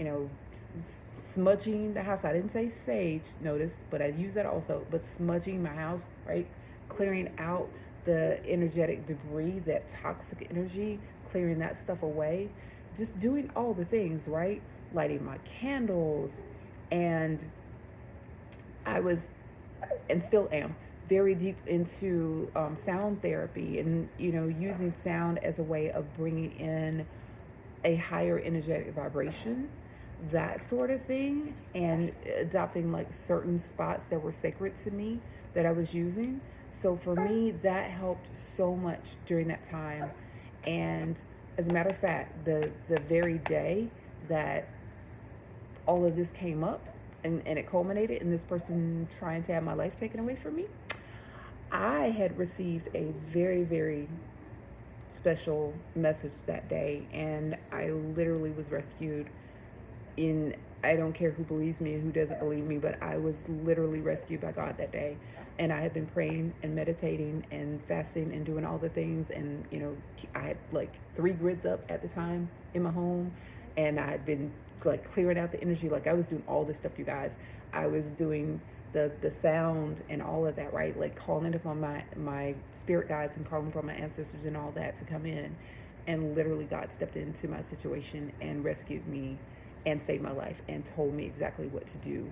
smudging the house. I didn't say sage, notice, but I use that also. But smudging my house, right? Clearing out the energetic debris, that toxic energy, clearing that stuff away. Just doing all the things, right? Lighting my candles. And I was, and still am, very deep into sound therapy, and using sound as a way of bringing in a higher energetic vibration, that sort of thing, and adopting like certain spots that were sacred to me that I was using. So for me, that helped so much during that time. And as a matter of fact, the very day that all of this came up, and it culminated in this person trying to have my life taken away from me, I had received a very, very special message that day, and I literally was rescued I don't care who believes me and who doesn't believe me, but I was literally rescued by God that day. And I had been praying and meditating and fasting and doing all the things, and I had like 3 grids up at the time in my home, and I had been like clearing out the energy. Like, I was doing all this stuff, you guys. I was doing the sound and all of that, right? Like calling upon my spirit guides and calling upon my ancestors and all that to come in. And literally God stepped into my situation and rescued me and saved my life and told me exactly what to do.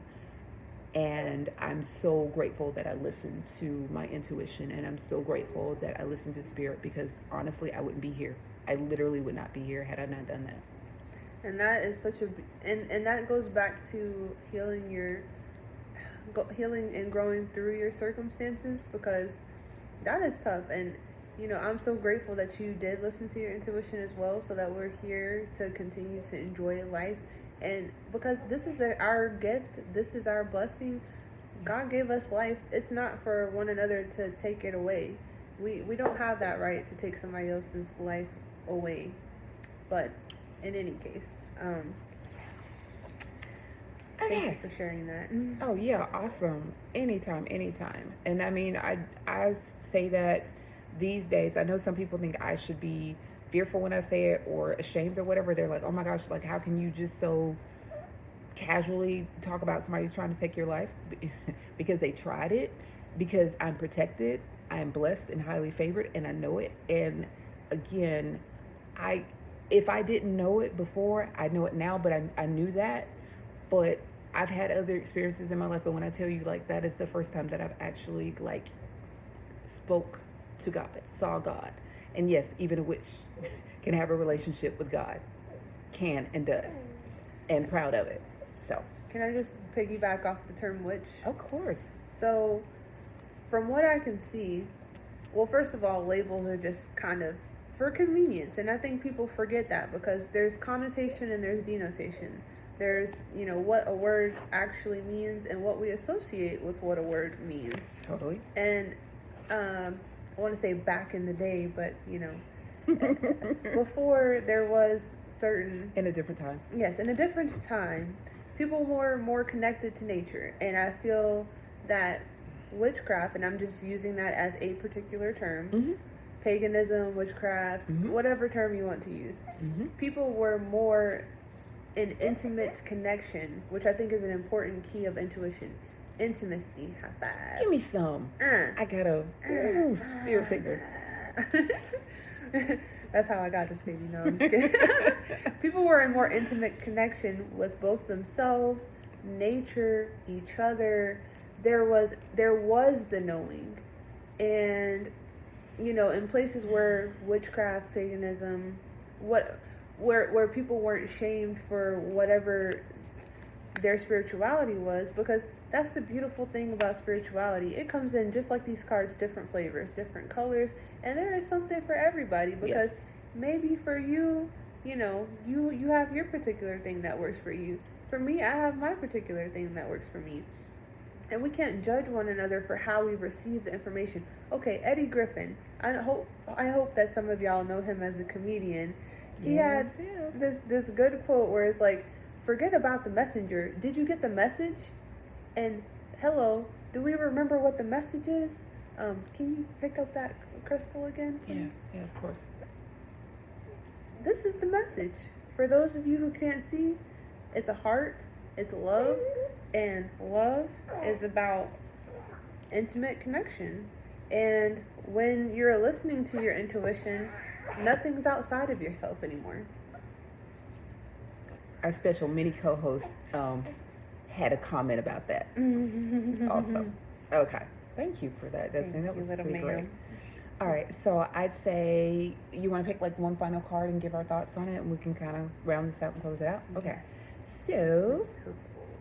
And I'm so grateful that I listened to my intuition, and I'm so grateful that I listened to spirit, because honestly, I wouldn't be here. I literally would not be here had I not done that. And that is such and that goes back to healing and growing through your circumstances, because that is tough. And I'm so grateful that you did listen to your intuition as well, so that we're here to continue to enjoy life. And because this is our gift, this is our blessing. God gave us life. It's not for one another to take it away. We don't have that right to take somebody else's life away. But in any case, thank you for sharing that. Oh yeah, awesome. Anytime. And I mean, I say that these days. I know some people think I should be fearful when I say it, or ashamed or whatever. They're like, oh my gosh, like, how can you just so casually talk about somebody trying to take your life? Because they tried it. Because I'm protected, I'm blessed and highly favored, and I know it. And again, if I didn't know it before, I know it now, but I knew that. But I've had other experiences in my life, but when I tell you, like, that is the first time that I've actually, like, spoke to God, saw God. And yes, even a witch can have a relationship with God. Can and does. And proud of it. So. Can I just piggyback off the term witch? Of course. So, from what I can see, well, first of all, labels are just kind of for convenience. And I think people forget that, because there's connotation and there's denotation. There's, what a word actually means and what we associate with what a word means. Totally. And I want to say back in the day, but before there was certain... In a different time. Yes, in a different time, people were more connected to nature. And I feel that witchcraft, and I'm just using that as a particular term, paganism, witchcraft, whatever term you want to use, people were more in intimate connection, which I think is an important key of intuition. Intimacy. High five. Give me some. I got a spirit fingers. That's how I got this baby. No, I'm just kidding. People were in more intimate connection with both themselves, nature, each other. There was the knowing, and in places where witchcraft, paganism, where people weren't shamed for whatever their spirituality was, because that's the beautiful thing about spirituality. It comes in just like these cards, different flavors, different colors, and there is something for everybody, because maybe for you, you have your particular thing that works for you. For me, I have my particular thing that works for me. And we can't judge one another for how we receive the information. Okay, Eddie Griffin. I hope that some of y'all know him as a comedian. He had this good quote where it's like, forget about the messenger. Did you get the message? And hello, do we remember what the message is? Can you pick up that crystal again, please? Yes, yeah, of course. This is the message. For those of you who can't see, it's a heart, it's love, and love is about intimate connection. And when you're listening to your intuition, nothing's outside of yourself anymore. Our special mini co-host had a comment about that also. Okay. Thank you for that, Destiny. That was pretty great. All right. So I'd say you want to pick like one final card and give our thoughts on it, and we can kind of round this out and close it out. Okay. So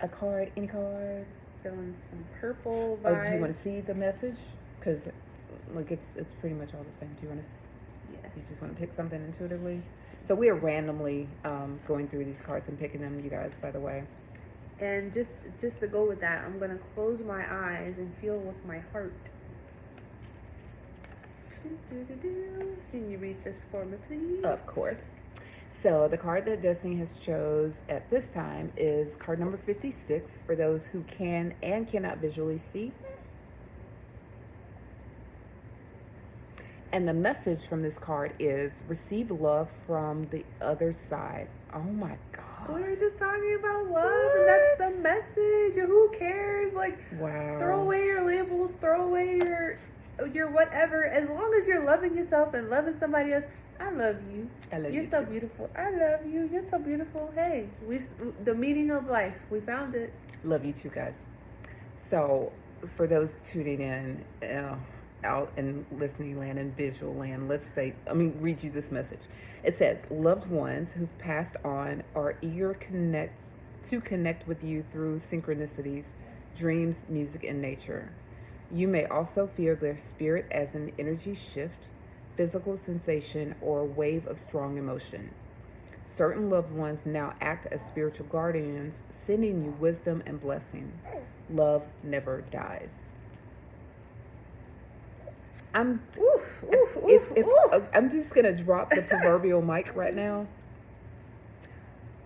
a card, any card. Feeling some purple vibes. Oh, do you want to see the message? Because like it's pretty much all the same. Do you want to? Yes. You just want to pick something intuitively. So we are randomly going through these cards and picking them, you guys, by the way. And just to go with that, I'm going to close my eyes and feel with my heart. Can you read this for me, please? Of course. So the card that Destiny has chose at this time is card number 56 for those who can and cannot visually see. And the message from this card is receive love from the other side. Oh my God. We were just talking about love, and that's the message. Who cares? Like, wow. Throw away your labels, throw away your whatever. As long as you're loving yourself and loving somebody else, I love you. I love you. You're so too. beautiful. I love you. You're so beautiful. Hey, the meaning of life. We found it. Love you too, guys. So for those tuning in, out in listening land and visual land, read you this message. It says, loved ones who've passed on are eager to connect with you through synchronicities, dreams, music, and nature. You may also feel their spirit as an energy shift, physical sensation, or wave of strong emotion. Certain loved ones now act as spiritual guardians, sending you wisdom and blessing. Love never dies. I'm just gonna drop the proverbial mic right now.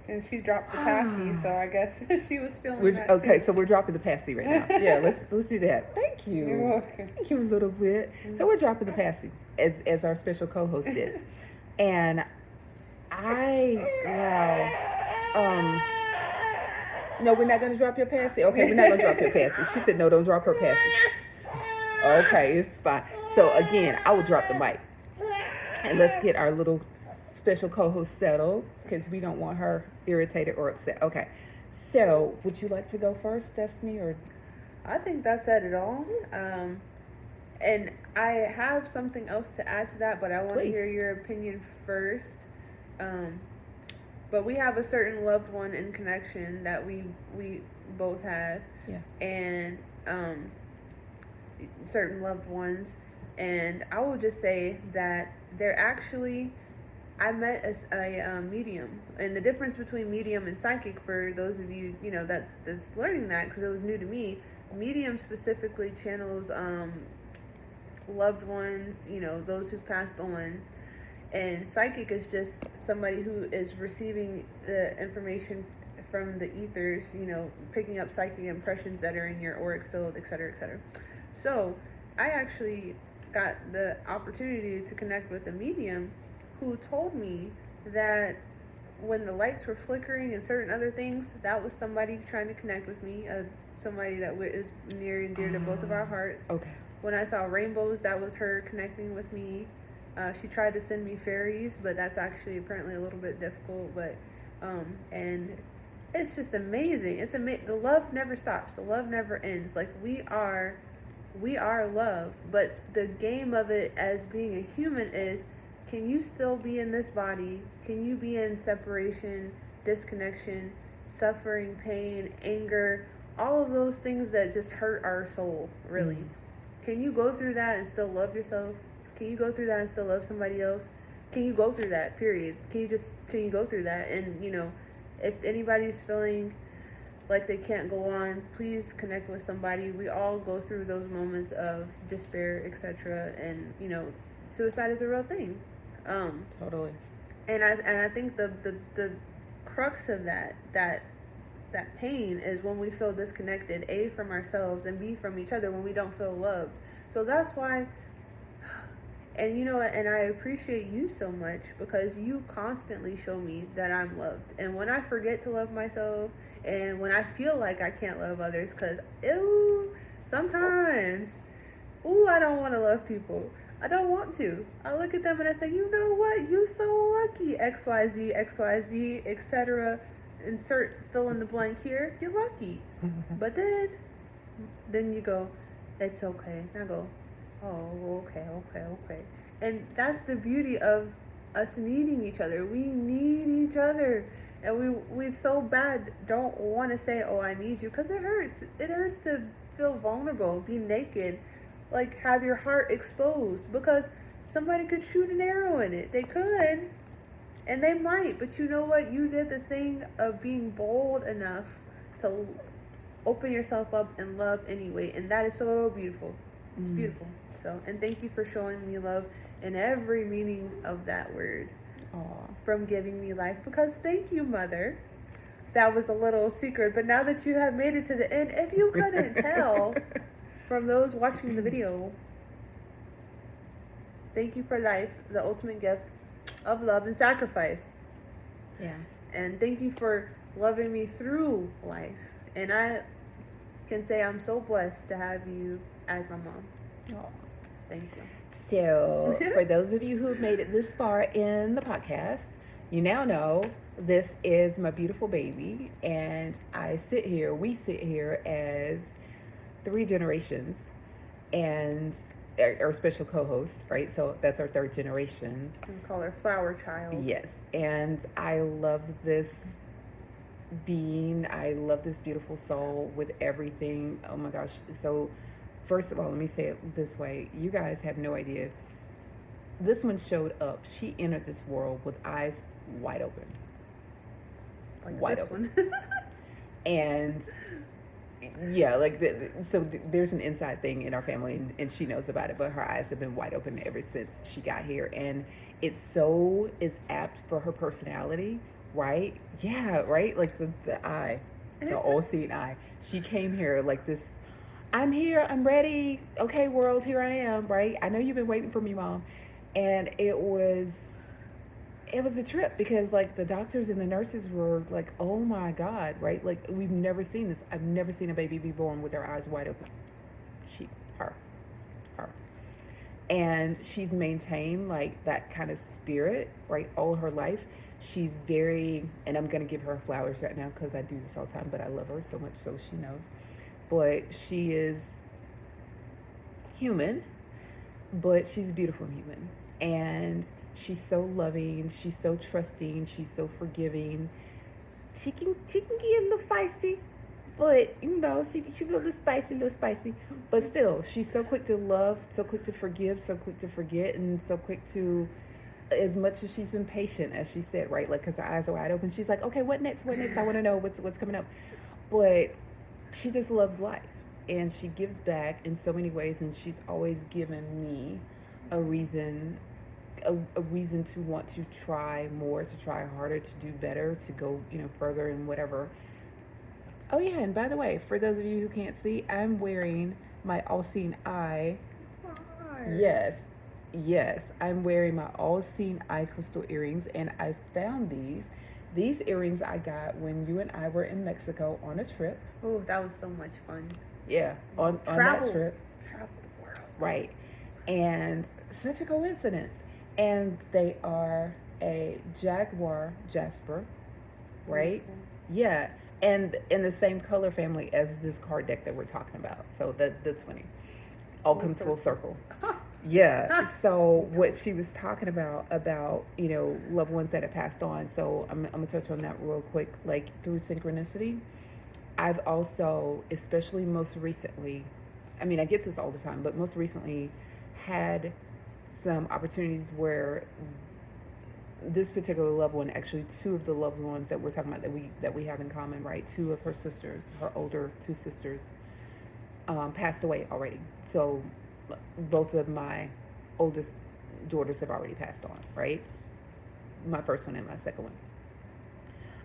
And she dropped the passy, so I guess she was feeling that okay, too. so we're dropping the passy right now. Yeah, let's do that. Thank you. You're welcome. Thank you a little bit. So we're dropping the passy as our special co-host did, and no, we're not gonna drop your passy. Okay, we're not gonna drop your passy. She said no, don't drop her passy. Okay, it's fine. So again, I will drop the mic. And let's get our little special co-host settled, because we don't want her irritated or upset. Okay, so would you like to go first, Destiny? Or I think that said it all. And I have something else to add to that, but I want to hear your opinion first. But we have a certain loved one in connection that we both have. Yeah. And certain loved ones, and I will just say that they're actually, I met a medium, and the difference between medium and psychic, for those of you that's learning that, because it was new to me, medium specifically channels loved ones, those who passed on, and psychic is just somebody who is receiving the information from the ethers, picking up psychic impressions that are in your auric field, etc., etc. So I actually got the opportunity to connect with a medium who told me that when the lights were flickering and certain other things, that was somebody trying to connect with me, somebody that is near and dear to both of our hearts. Okay. When I saw rainbows, that was her connecting with me. She tried to send me fairies, but that's actually apparently a little bit difficult. But and it's just amazing. The love never stops. The love never ends. Like we are love. But the game of it as being a human is, can you still be in this body? Can you be in separation, disconnection, suffering, pain, anger, all of those things that just hurt our soul, really? Can you go through that and still love yourself? Can you go through that and still love somebody else? Can you go through that, period? Can you go through that? And, if anybody's feeling like they can't go on, please connect with somebody. We all go through those moments of despair, etc. And, suicide is a real thing. Totally. And I think the crux of that pain is when we feel disconnected, A, from ourselves, and B, from each other, when we don't feel loved. So that's why, and and I appreciate you so much, because you constantly show me that I'm loved. And when I forget to love myself, and when I feel like I can't love others, because sometimes I don't want to love people. I don't want to. I look at them and I say, you know what? You so lucky. XYZ, XYZ, etc. Insert fill in the blank here. You're lucky. But then you go, it's okay. And I go, oh, okay. And that's the beauty of us needing each other. We need each other. And we so bad don't want to say, oh, I need you, because it hurts. It hurts to feel vulnerable, be naked, like have your heart exposed, because somebody could shoot an arrow in it. They could, and they might, but you know what? You did the thing of being bold enough to open yourself up and love anyway, and that is so beautiful. It's beautiful. So, and thank you for showing me love in every meaning of that word. Aww. From giving me life, because thank you, Mother. That was a little secret, but now that you have made it to the end, if you couldn't tell from those watching the video, thank you for life, the ultimate gift of love and sacrifice. Yeah. And thank you for loving me through life. And I can say I'm so blessed to have you as my mom. Oh, thank you. So, for those of you who have made it this far in the podcast, you now know this is my beautiful baby, and we sit here as 3 generations, and our special co-host, right? So that's our 3rd generation. We call her Flower Child. Yes, and I love this being. I love this beautiful soul with everything. Oh my gosh. So first of all, let me say it this way. You guys have no idea. This one showed up. She entered this world with eyes wide open. Like wide this open. One. And yeah, so there's an inside thing in our family, and she knows about it, but her eyes have been wide open ever since she got here. And it so is apt for her personality, right? Yeah, right? Like the eye, the all-seeing eye. She came here like this, I'm here, I'm ready. Okay, world, here I am, right? I know you've been waiting for me, Mom. And it was a trip, because like the doctors and the nurses were like, oh my God, right? Like, we've never seen this. I've never seen a baby be born with their eyes wide open. Her. And she's maintained like that kind of spirit, right, all her life. She's very, and I'm going to give her flowers right now because I do this all the time, but I love her so much, so she knows. But she is human, but she's a beautiful human. And she's so loving, she's so trusting, she's so forgiving. She can get a little feisty, but she's a little spicy. But still, she's so quick to love, so quick to forgive, so quick to forget, and so quick to, as much as she's impatient, as she said, right? Like, because her eyes are wide open, she's like, okay, what next? I want to know what's coming up. But she just loves life, and she gives back in so many ways, and she's always given me a reason to want to try more, to try harder, to do better, to go, further and whatever. Oh yeah, and by the way, for those of you who can't see, I'm wearing my all-seeing eye. Yes, I'm wearing my all-seeing eye crystal earrings, and I found these earrings I got when you and I were in Mexico on a trip. Oh, that was so much fun. Yeah, on that trip. Travel the world. Right. And such a coincidence. and they are a Jaguar Jasper, right? Okay. Yeah, and in the same color family as this card deck that we're talking about. So that's funny. All comes full circle. Yeah. So what she was talking about loved ones that have passed on. So I'm gonna touch on that real quick. Like through synchronicity, I've also, especially most recently, I mean I get this all the time, but most recently had some opportunities where this particular loved one, actually two of the loved ones that we're talking about that we have in common, right? Two of her sisters, her older two sisters, passed away already. So both of my oldest daughters have already passed on, right? My first one and my second one.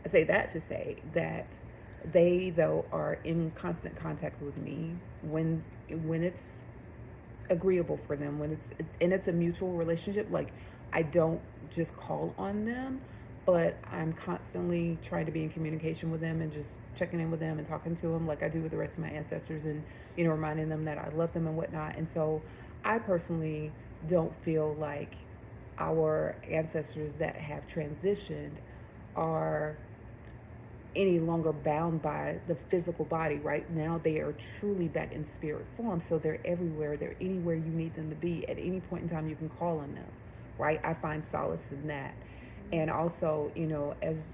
I say that to say that they though are in constant contact with me when it's agreeable for them, when it's a mutual relationship. Like I don't just call on them, but I'm constantly trying to be in communication with them and just checking in with them and talking to them like I do with the rest of my ancestors, and reminding them that I love them and whatnot. And so I personally don't feel like our ancestors that have transitioned are any longer bound by the physical body. Right now they are truly back in spirit form, so they're everywhere, they're anywhere you need them to be. At any point in time you can call on them, right? I find solace in that. And also,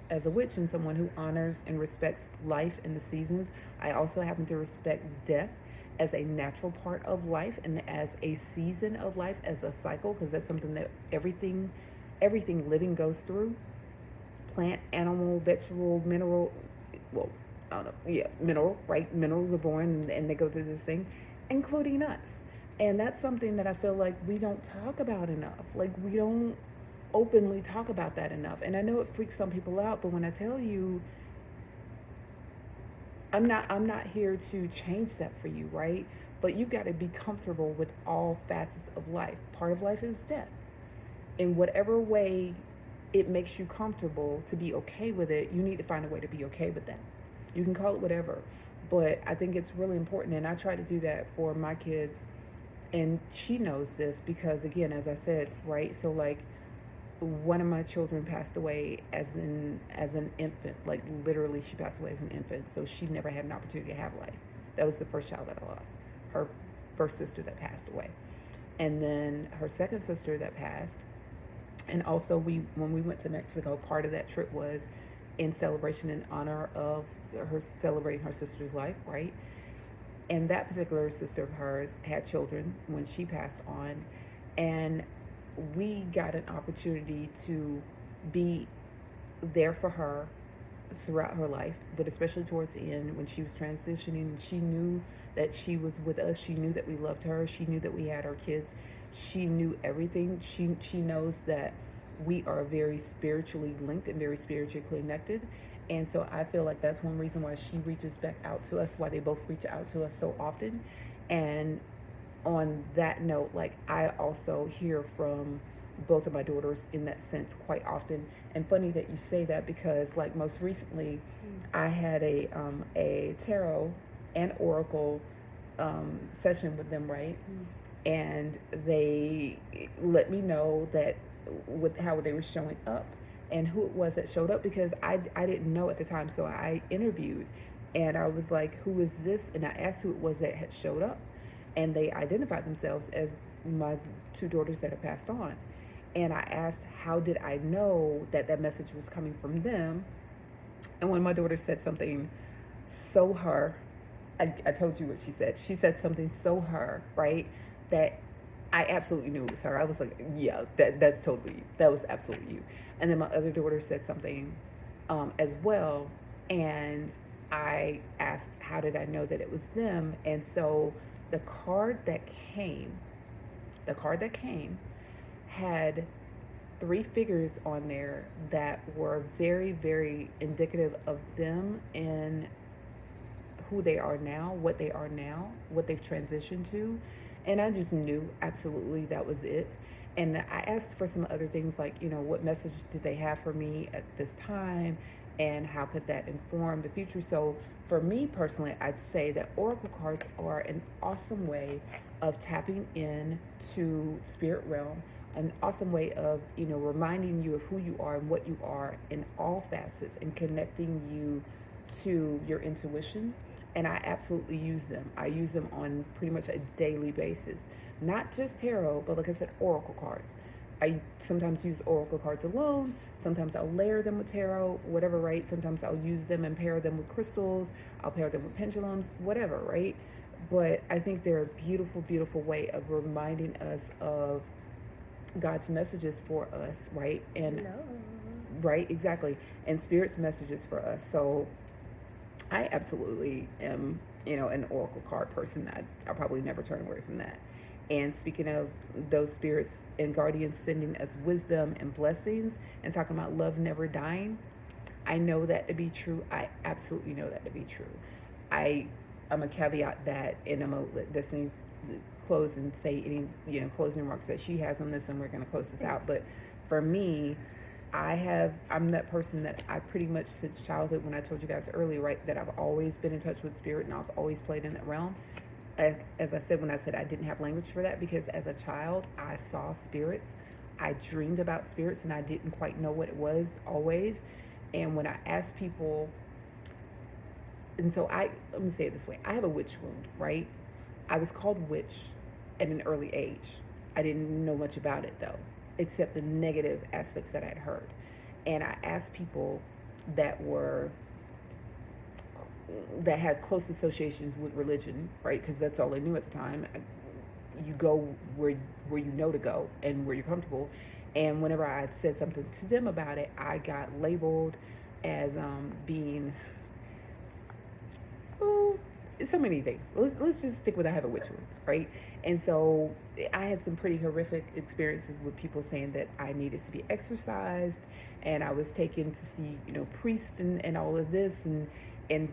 as a witch and someone who honors and respects life and the seasons, I also happen to respect death as a natural part of life and as a season of life, as a cycle, because that's something that everything living goes through. Plant, animal, vegetable, mineral, well, I don't know, yeah, mineral, right? Minerals are born and they go through this thing, including us. And that's something that I feel like we don't talk about enough. Like we don't openly talk about that enough. And I know it freaks some people out, but when I tell you, I'm not here to change that for you, right? But you've got to be comfortable with all facets of life. Part of life is death. In whatever way it makes you comfortable to be okay with it, you need to find a way to be okay with that. You can call it whatever, but I think it's really important, and I try to do that for my kids, and she knows this because, again, as I said, right, so like one of my children passed away as an infant. Like literally she passed away as an infant, so she never had an opportunity to have life. That was the first child that I lost, her first sister that passed away, and then her second sister that passed. And also, when we went to Mexico, part of that trip was in celebration in honor of her celebrating her sister's life, right? And that particular sister of hers had children when she passed on, and we got an opportunity to be there for her throughout her life, but especially towards the end when she was transitioning. She knew that she was with us. She knew that we loved her. She knew that we had our kids. She knew everything. She knows that we are very spiritually linked and very spiritually connected. And so I feel like that's one reason why she reaches back out to us, why they both reach out to us so often. And on that note, like I also hear from both of my daughters in that sense quite often. And funny that you say that, because like most recently I had a tarot and oracle session with them, right? And they let me know that with how they were showing up and who it was that showed up, because I didn't know at the time. So I interviewed and I was like, who is this? And I asked who it was that had showed up, and they identified themselves as my two daughters that had passed on. And I asked, how did I know that that message was coming from them? And when my daughter said something so her, I told you what she said. She said something so her, right, that I absolutely knew it was her. I was like, yeah, that's totally you. That was absolutely you. And then my other daughter said something as well. And I asked, how did I know that it was them? And so the card that came had three figures on there that were very, very indicative of them and who they are now, what they are now, what they've transitioned to. And I just knew absolutely that was it. And I asked for some other things like, what message did they have for me at this time and how could that inform the future? So for me personally, I'd say that oracle cards are an awesome way of tapping in to spirit realm an awesome way of, reminding you of who you are and what you are in all facets and connecting you to your intuition. And I absolutely use them. I use them on pretty much a daily basis. Not just tarot, but like I said, oracle cards. I sometimes use oracle cards alone. Sometimes I'll layer them with tarot, whatever, right? Sometimes I'll use them and pair them with crystals. I'll pair them with pendulums, whatever, right? But I think they're a beautiful, beautiful way of reminding us of God's messages for us, right? And right, exactly. And Spirit's messages for us. So I absolutely am, an oracle card person. I'll probably never turn away from that. And speaking of those spirits and guardians sending us wisdom and blessings and talking about love never dying, I know that to be true. I absolutely know that to be true. I'm a caveat that, and I'm going to let Destiny close and say any, closing remarks that she has on this, and we're going to close this out. But for me, I'm that person that I pretty much since childhood, when I told you guys earlier, right, that I've always been in touch with spirit and I've always played in that realm. As I said, when I said I didn't have language for that, because as a child, I saw spirits. I dreamed about spirits and I didn't quite know what it was always. And when I asked people, and so let me say it this way, I have a witch wound, right? I was called witch at an early age. I didn't know much about it though, except the negative aspects that I'd heard. And I asked people that had close associations with religion, right? Because that's all I knew at the time. You go where you know to go and where you're comfortable. And whenever I said something to them about it, I got labeled as being so many things. Let's just stick with I have a witch wound, right? And so I had some pretty horrific experiences with people saying that I needed to be exorcised, and I was taken to see, priests and all of this, and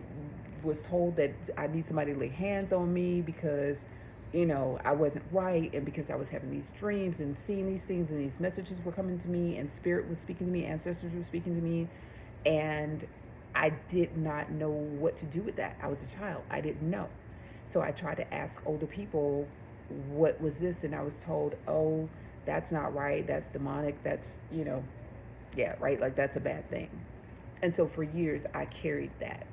was told that I need somebody to lay hands on me because, I wasn't right, and because I was having these dreams and seeing these things, and these messages were coming to me, and spirit was speaking to me, ancestors were speaking to me, and I did not know what to do with that. I was a child. I didn't know. So I tried to ask older people, what was this? And I was told, oh, that's not right. That's demonic. That's, right? Like that's a bad thing. And so for years I carried that.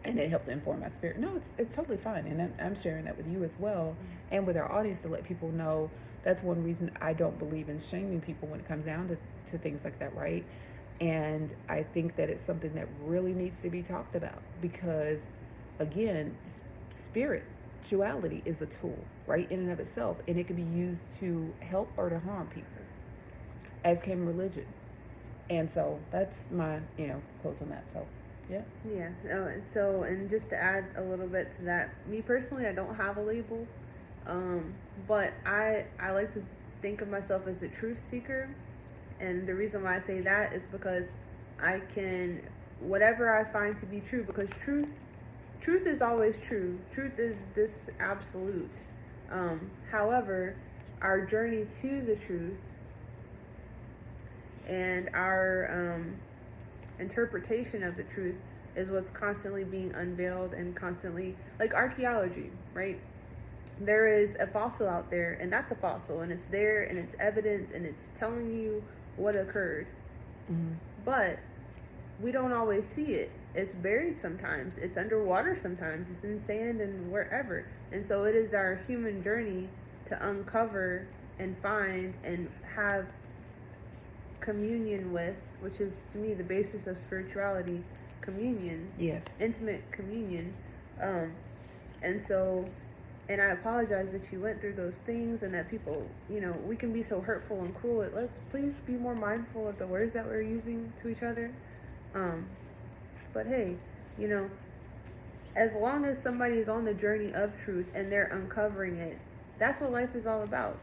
And it helped inform my spirit. No, it's totally fine. And I'm sharing that with you as well. And with our audience to let people know that's one reason I don't believe in shaming people when it comes down to things like that, right? And I think that it's something that really needs to be talked about because, again, spirituality is a tool, right, in and of itself. And it can be used to help or to harm people, as can religion. And so that's my, close on that. So, yeah. Yeah. And just to add a little bit to that, me personally, I don't have a label. But I like to think of myself as a truth seeker. And the reason why I say that is because I can, whatever I find to be true, because truth is always true. Truth is this absolute. However, our journey to the truth and our interpretation of the truth is what's constantly being unveiled and constantly, like archaeology, right? There is a fossil out there, and that's a fossil, and it's there, and it's evidence, and it's telling you what occurred. Mm-hmm. But we don't always see it. It's buried sometimes. It's underwater sometimes. It's in sand and wherever. And so it is our human journey to uncover and find and have communion with, which is to me the basis of spirituality, communion. Yes. Intimate communion. And I apologize that you went through those things and that people, we can be so hurtful and cruel. Let's please be more mindful of the words that we're using to each other. But hey, as long as somebody is on the journey of truth and they're uncovering it, that's what life is all about.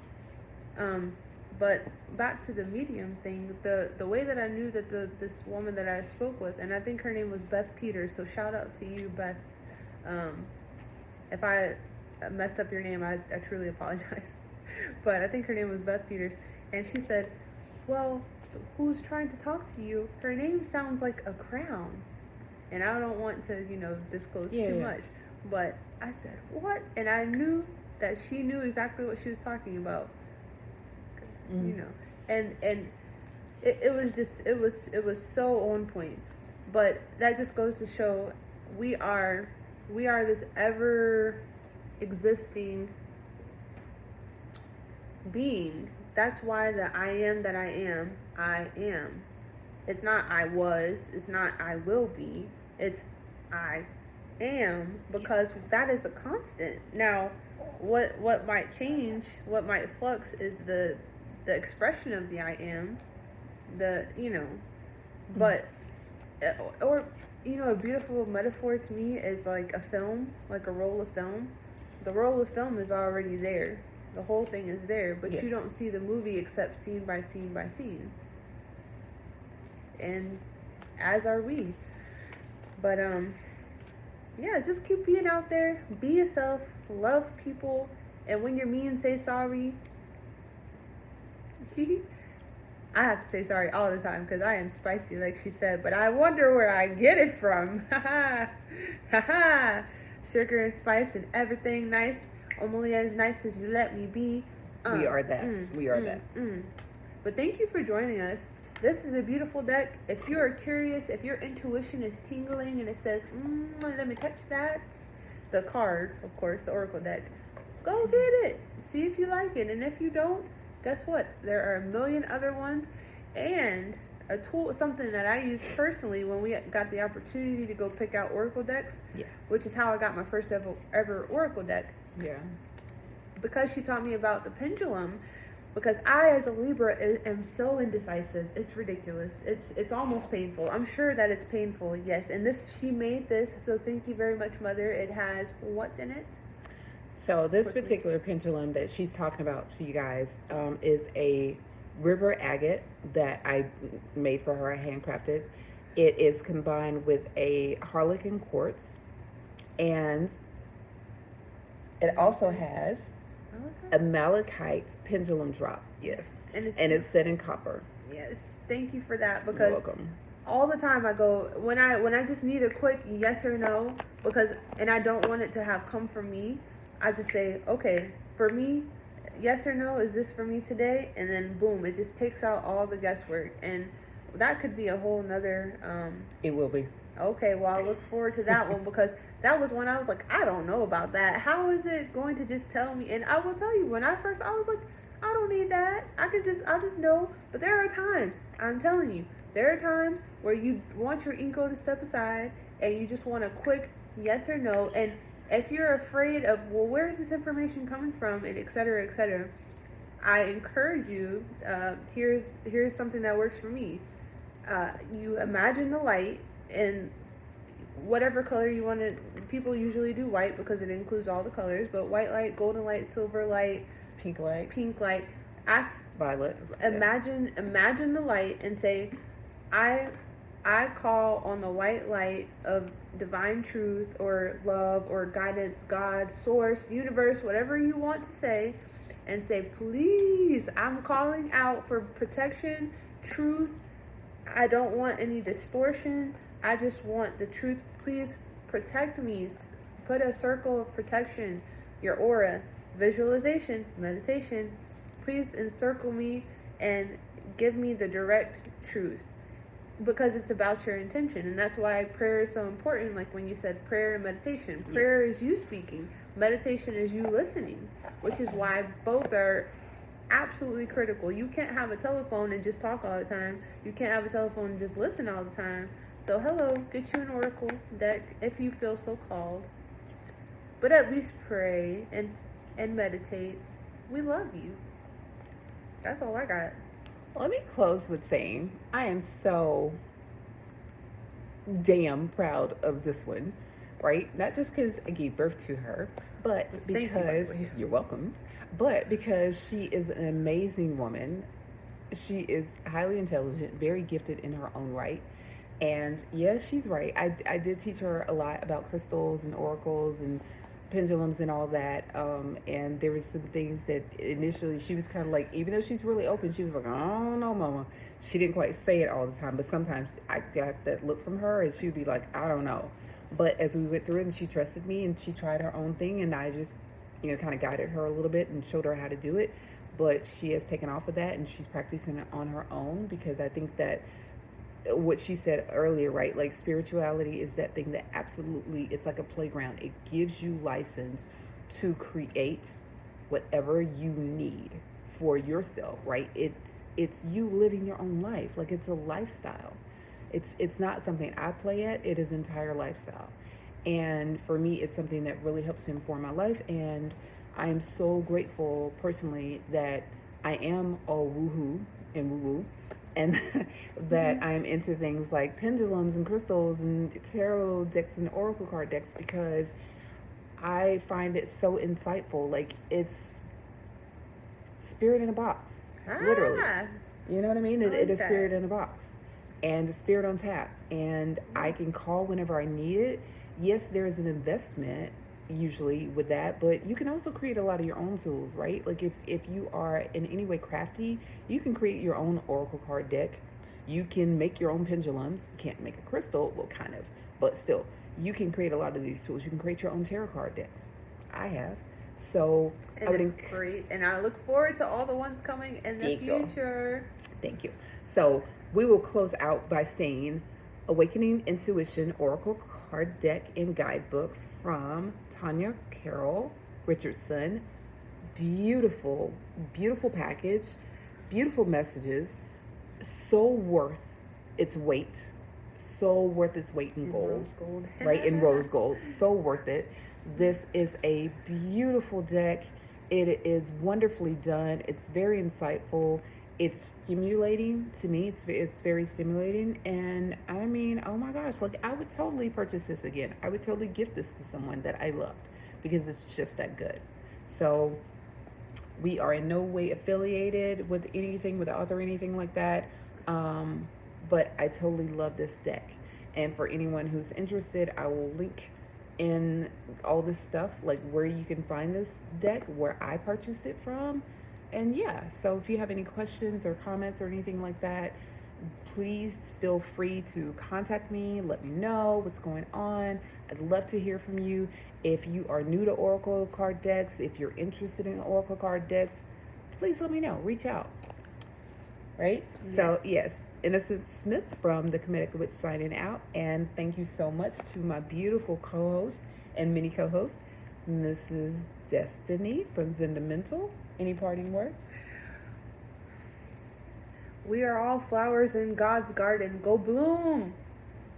But back to the medium thing, the way that I knew that this woman that I spoke with, and I think her name was Beth Peters, so shout out to you, Beth. If I messed up your name, I truly apologize. But I think her name was Beth Peters, and she said, well, who's trying to talk to you? Her name sounds like a crown. And I don't want to, disclose too much. But I said, what? And I knew that she knew exactly what she was talking about. you know, and it was just it was so on point. But that just goes to show we are this ever existing being. That's why the I am that I am, I am. It's not I was, it's not I will be, it's I am, because that is a constant. Now, what might change, what might flux is the expression of the I am, but or a beautiful metaphor to me is like a film, like a roll of film. The roll of film is already there. The whole thing is there, but you don't see the movie except scene by scene by scene. And as are we. But yeah, just keep being out there, be yourself, love people, and when you're mean, say sorry. I have to say sorry all the time because I am spicy, like she said, but I wonder where I get it from. Ha ha. Sugar and spice and everything nice, only as nice as you let me be. We are that. We are that. But thank you for joining us. This is a beautiful deck. If you are curious, if your intuition is tingling and it says, let me touch that, the card, of course, the Oracle deck, go get it. See if you like it. And if you don't, guess what? There are a million other ones. And a tool, something that I use personally when we got the opportunity to go pick out Oracle decks, which is how I got my first ever Oracle deck. Yeah. Because she taught me about the pendulum. Because I, as a Libra, am so indecisive. It's ridiculous. It's almost painful. I'm sure that it's painful, yes. And she made this, so thank you very much, Mother. It has what's in it? So this particular pendulum that she's talking about to you guys is a river agate that I made for her. I handcrafted. It is combined with a harlequin quartz, and it also has a malachite pendulum drop. Yes. And it's set in copper. Yes. Thank you for that, because you're welcome. All the time I go, when I just need a quick yes or no, and I don't want it to have come from me, I just say, okay, for me, yes or no, is this for me today? And then boom, it just takes out all the guesswork. And that could be a whole nother it will be. Okay, well, I look forward to that one, because that was when I was like, I don't know about that. How is it going to just tell me? And I will tell you, when I was like, I don't need that. I just know. But there are times, I'm telling you, there are times where you want your ego to step aside and you just want a quick yes or no. And if you're afraid of, well, where is this information coming from, and et cetera, I encourage you, here's something that works for me. You imagine the light, and whatever color you want to, people usually do white because it includes all the colors, but white light, golden light, silver light, pink light, ask violet. Imagine the light and say, I call on the white light of divine truth or love or guidance, God, source, universe, whatever you want to say, and say, please, I'm calling out for protection, truth. I don't want any distortion. I just want the truth. Please protect me. Put a circle of protection, your aura, visualization, meditation. Please encircle me and give me the direct truth, because it's about your intention. And that's why prayer is so important. Like when you said prayer and meditation, prayer is you speaking, meditation is you listening, which is why both are absolutely critical. You can't have a telephone and just talk all the time. You can't have a telephone and just listen all the time. So hello, get you an Oracle deck if you feel so called. But at least pray and meditate. We love you. That's all I got. Let me close with saying I am so damn proud of this one, right? Not just because I gave birth to her, but because you're welcome. But because she is an amazing woman. She is highly intelligent, very gifted in her own right. And yes, she's right. I did teach her a lot about crystals and oracles and pendulums and all that. And there was some things that initially she was kind of like, even though she's really open, she was like, I don't know, mama. She didn't quite say it all the time, but sometimes I got that look from her and she would be like, I don't know. But as we went through it and she trusted me and she tried her own thing, and I just, kind of guided her a little bit and showed her how to do it. but she has taken off of that and she's practicing it on her own, because I think that what she said earlier, right? Like spirituality is that thing that absolutely, it's like a playground. It gives you license to create whatever you need for yourself, right? It's you living your own life. Like it's a lifestyle. It's not something I play at. It is entire lifestyle. And for me, it's something that really helps inform my life. And I am so grateful personally that I am all woohoo and woo woo, and that I'm into things like pendulums and crystals and tarot decks and oracle card decks, because I find it so insightful. Like it's spirit in a box, literally. You know what I mean? It is spirit in a box, and it's spirit on tap, and I can call whenever I need it. Yes, there is an investment usually with that, but you can also create a lot of your own tools, right? Like if you are in any way crafty, you can create your own oracle card deck. You can make your own pendulums. You can't make a crystal, well, kind of, but still, you can create a lot of these tools. You can create your own tarot card decks. I have. So and it's great, and I look forward to all the ones coming in the future. Thank you. So we will close out by saying Awakening Intuition Oracle Card Deck and Guidebook from Tanya Carol Richardson. Beautiful, beautiful package, beautiful messages. So worth its weight. So worth its weight in gold. Rose gold. Right, in rose gold. So worth it. This is a beautiful deck. It is wonderfully done. It's very insightful. It's stimulating to me. It's very stimulating. And I mean, oh my gosh, like I would totally purchase this again. I would totally gift this to someone that I loved, because it's just that good. So we are in no way affiliated with anything, with the author or anything like that. But I totally love this deck. And for anyone who's interested, I will link in all this stuff, like where you can find this deck, where I purchased it from. And yeah, so if you have any questions or comments or anything like that, please feel free to contact me. Let me know what's going on. I'd love to hear from you. If you are new to Oracle card decks, if you're interested in Oracle card decks, please let me know. Reach out. Right? Yes. So, yes, Innocent Smith from The Comedic Witch signing out. And thank you so much to my beautiful co-host and mini co-host, Mrs. Destiny from Zendimental. Any parting words? We are all flowers in God's garden. Go bloom.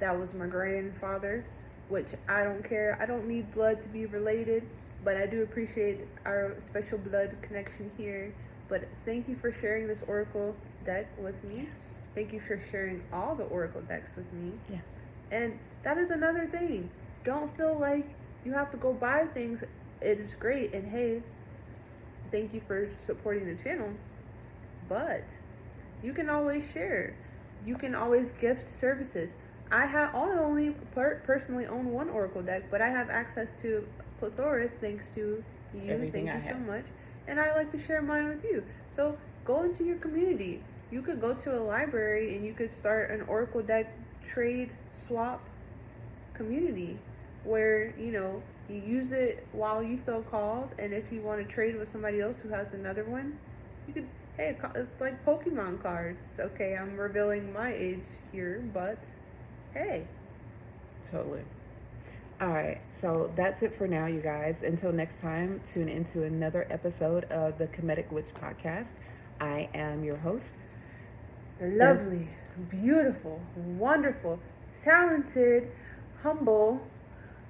That was my grandfather, which I don't care. I don't need blood to be related, but I do appreciate our special blood connection here. But thank you for sharing this Oracle deck with me. Thank you for sharing all the Oracle decks with me. Yeah. And that is another thing. Don't feel like you have to go buy things. It is great. And hey, thank you for supporting the channel. But you can always share. You can always gift services. I only personally own one Oracle deck, but I have access to plethora thanks to you. Everything Thank you I so have. much. And I like to share mine with you. So go into your community. You could go to a library and you could start an Oracle deck trade swap community where, you use it while you feel called. And if you want to trade with somebody else who has another one, you could, hey, it's like Pokemon cards. Okay, I'm revealing my age here, but hey. Totally. All right, so that's it for now, you guys. Until next time, tune into another episode of the Comedic Witch Podcast. I am your host. Lovely, beautiful, wonderful, talented, humble,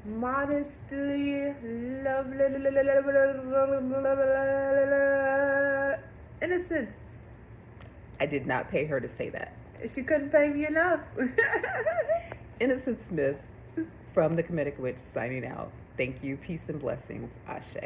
modestly, innocence. I did not pay her to say that. She couldn't pay me enough. Innocent Smith from The Comedic Witch signing out. Thank you. Peace and blessings. Ashe.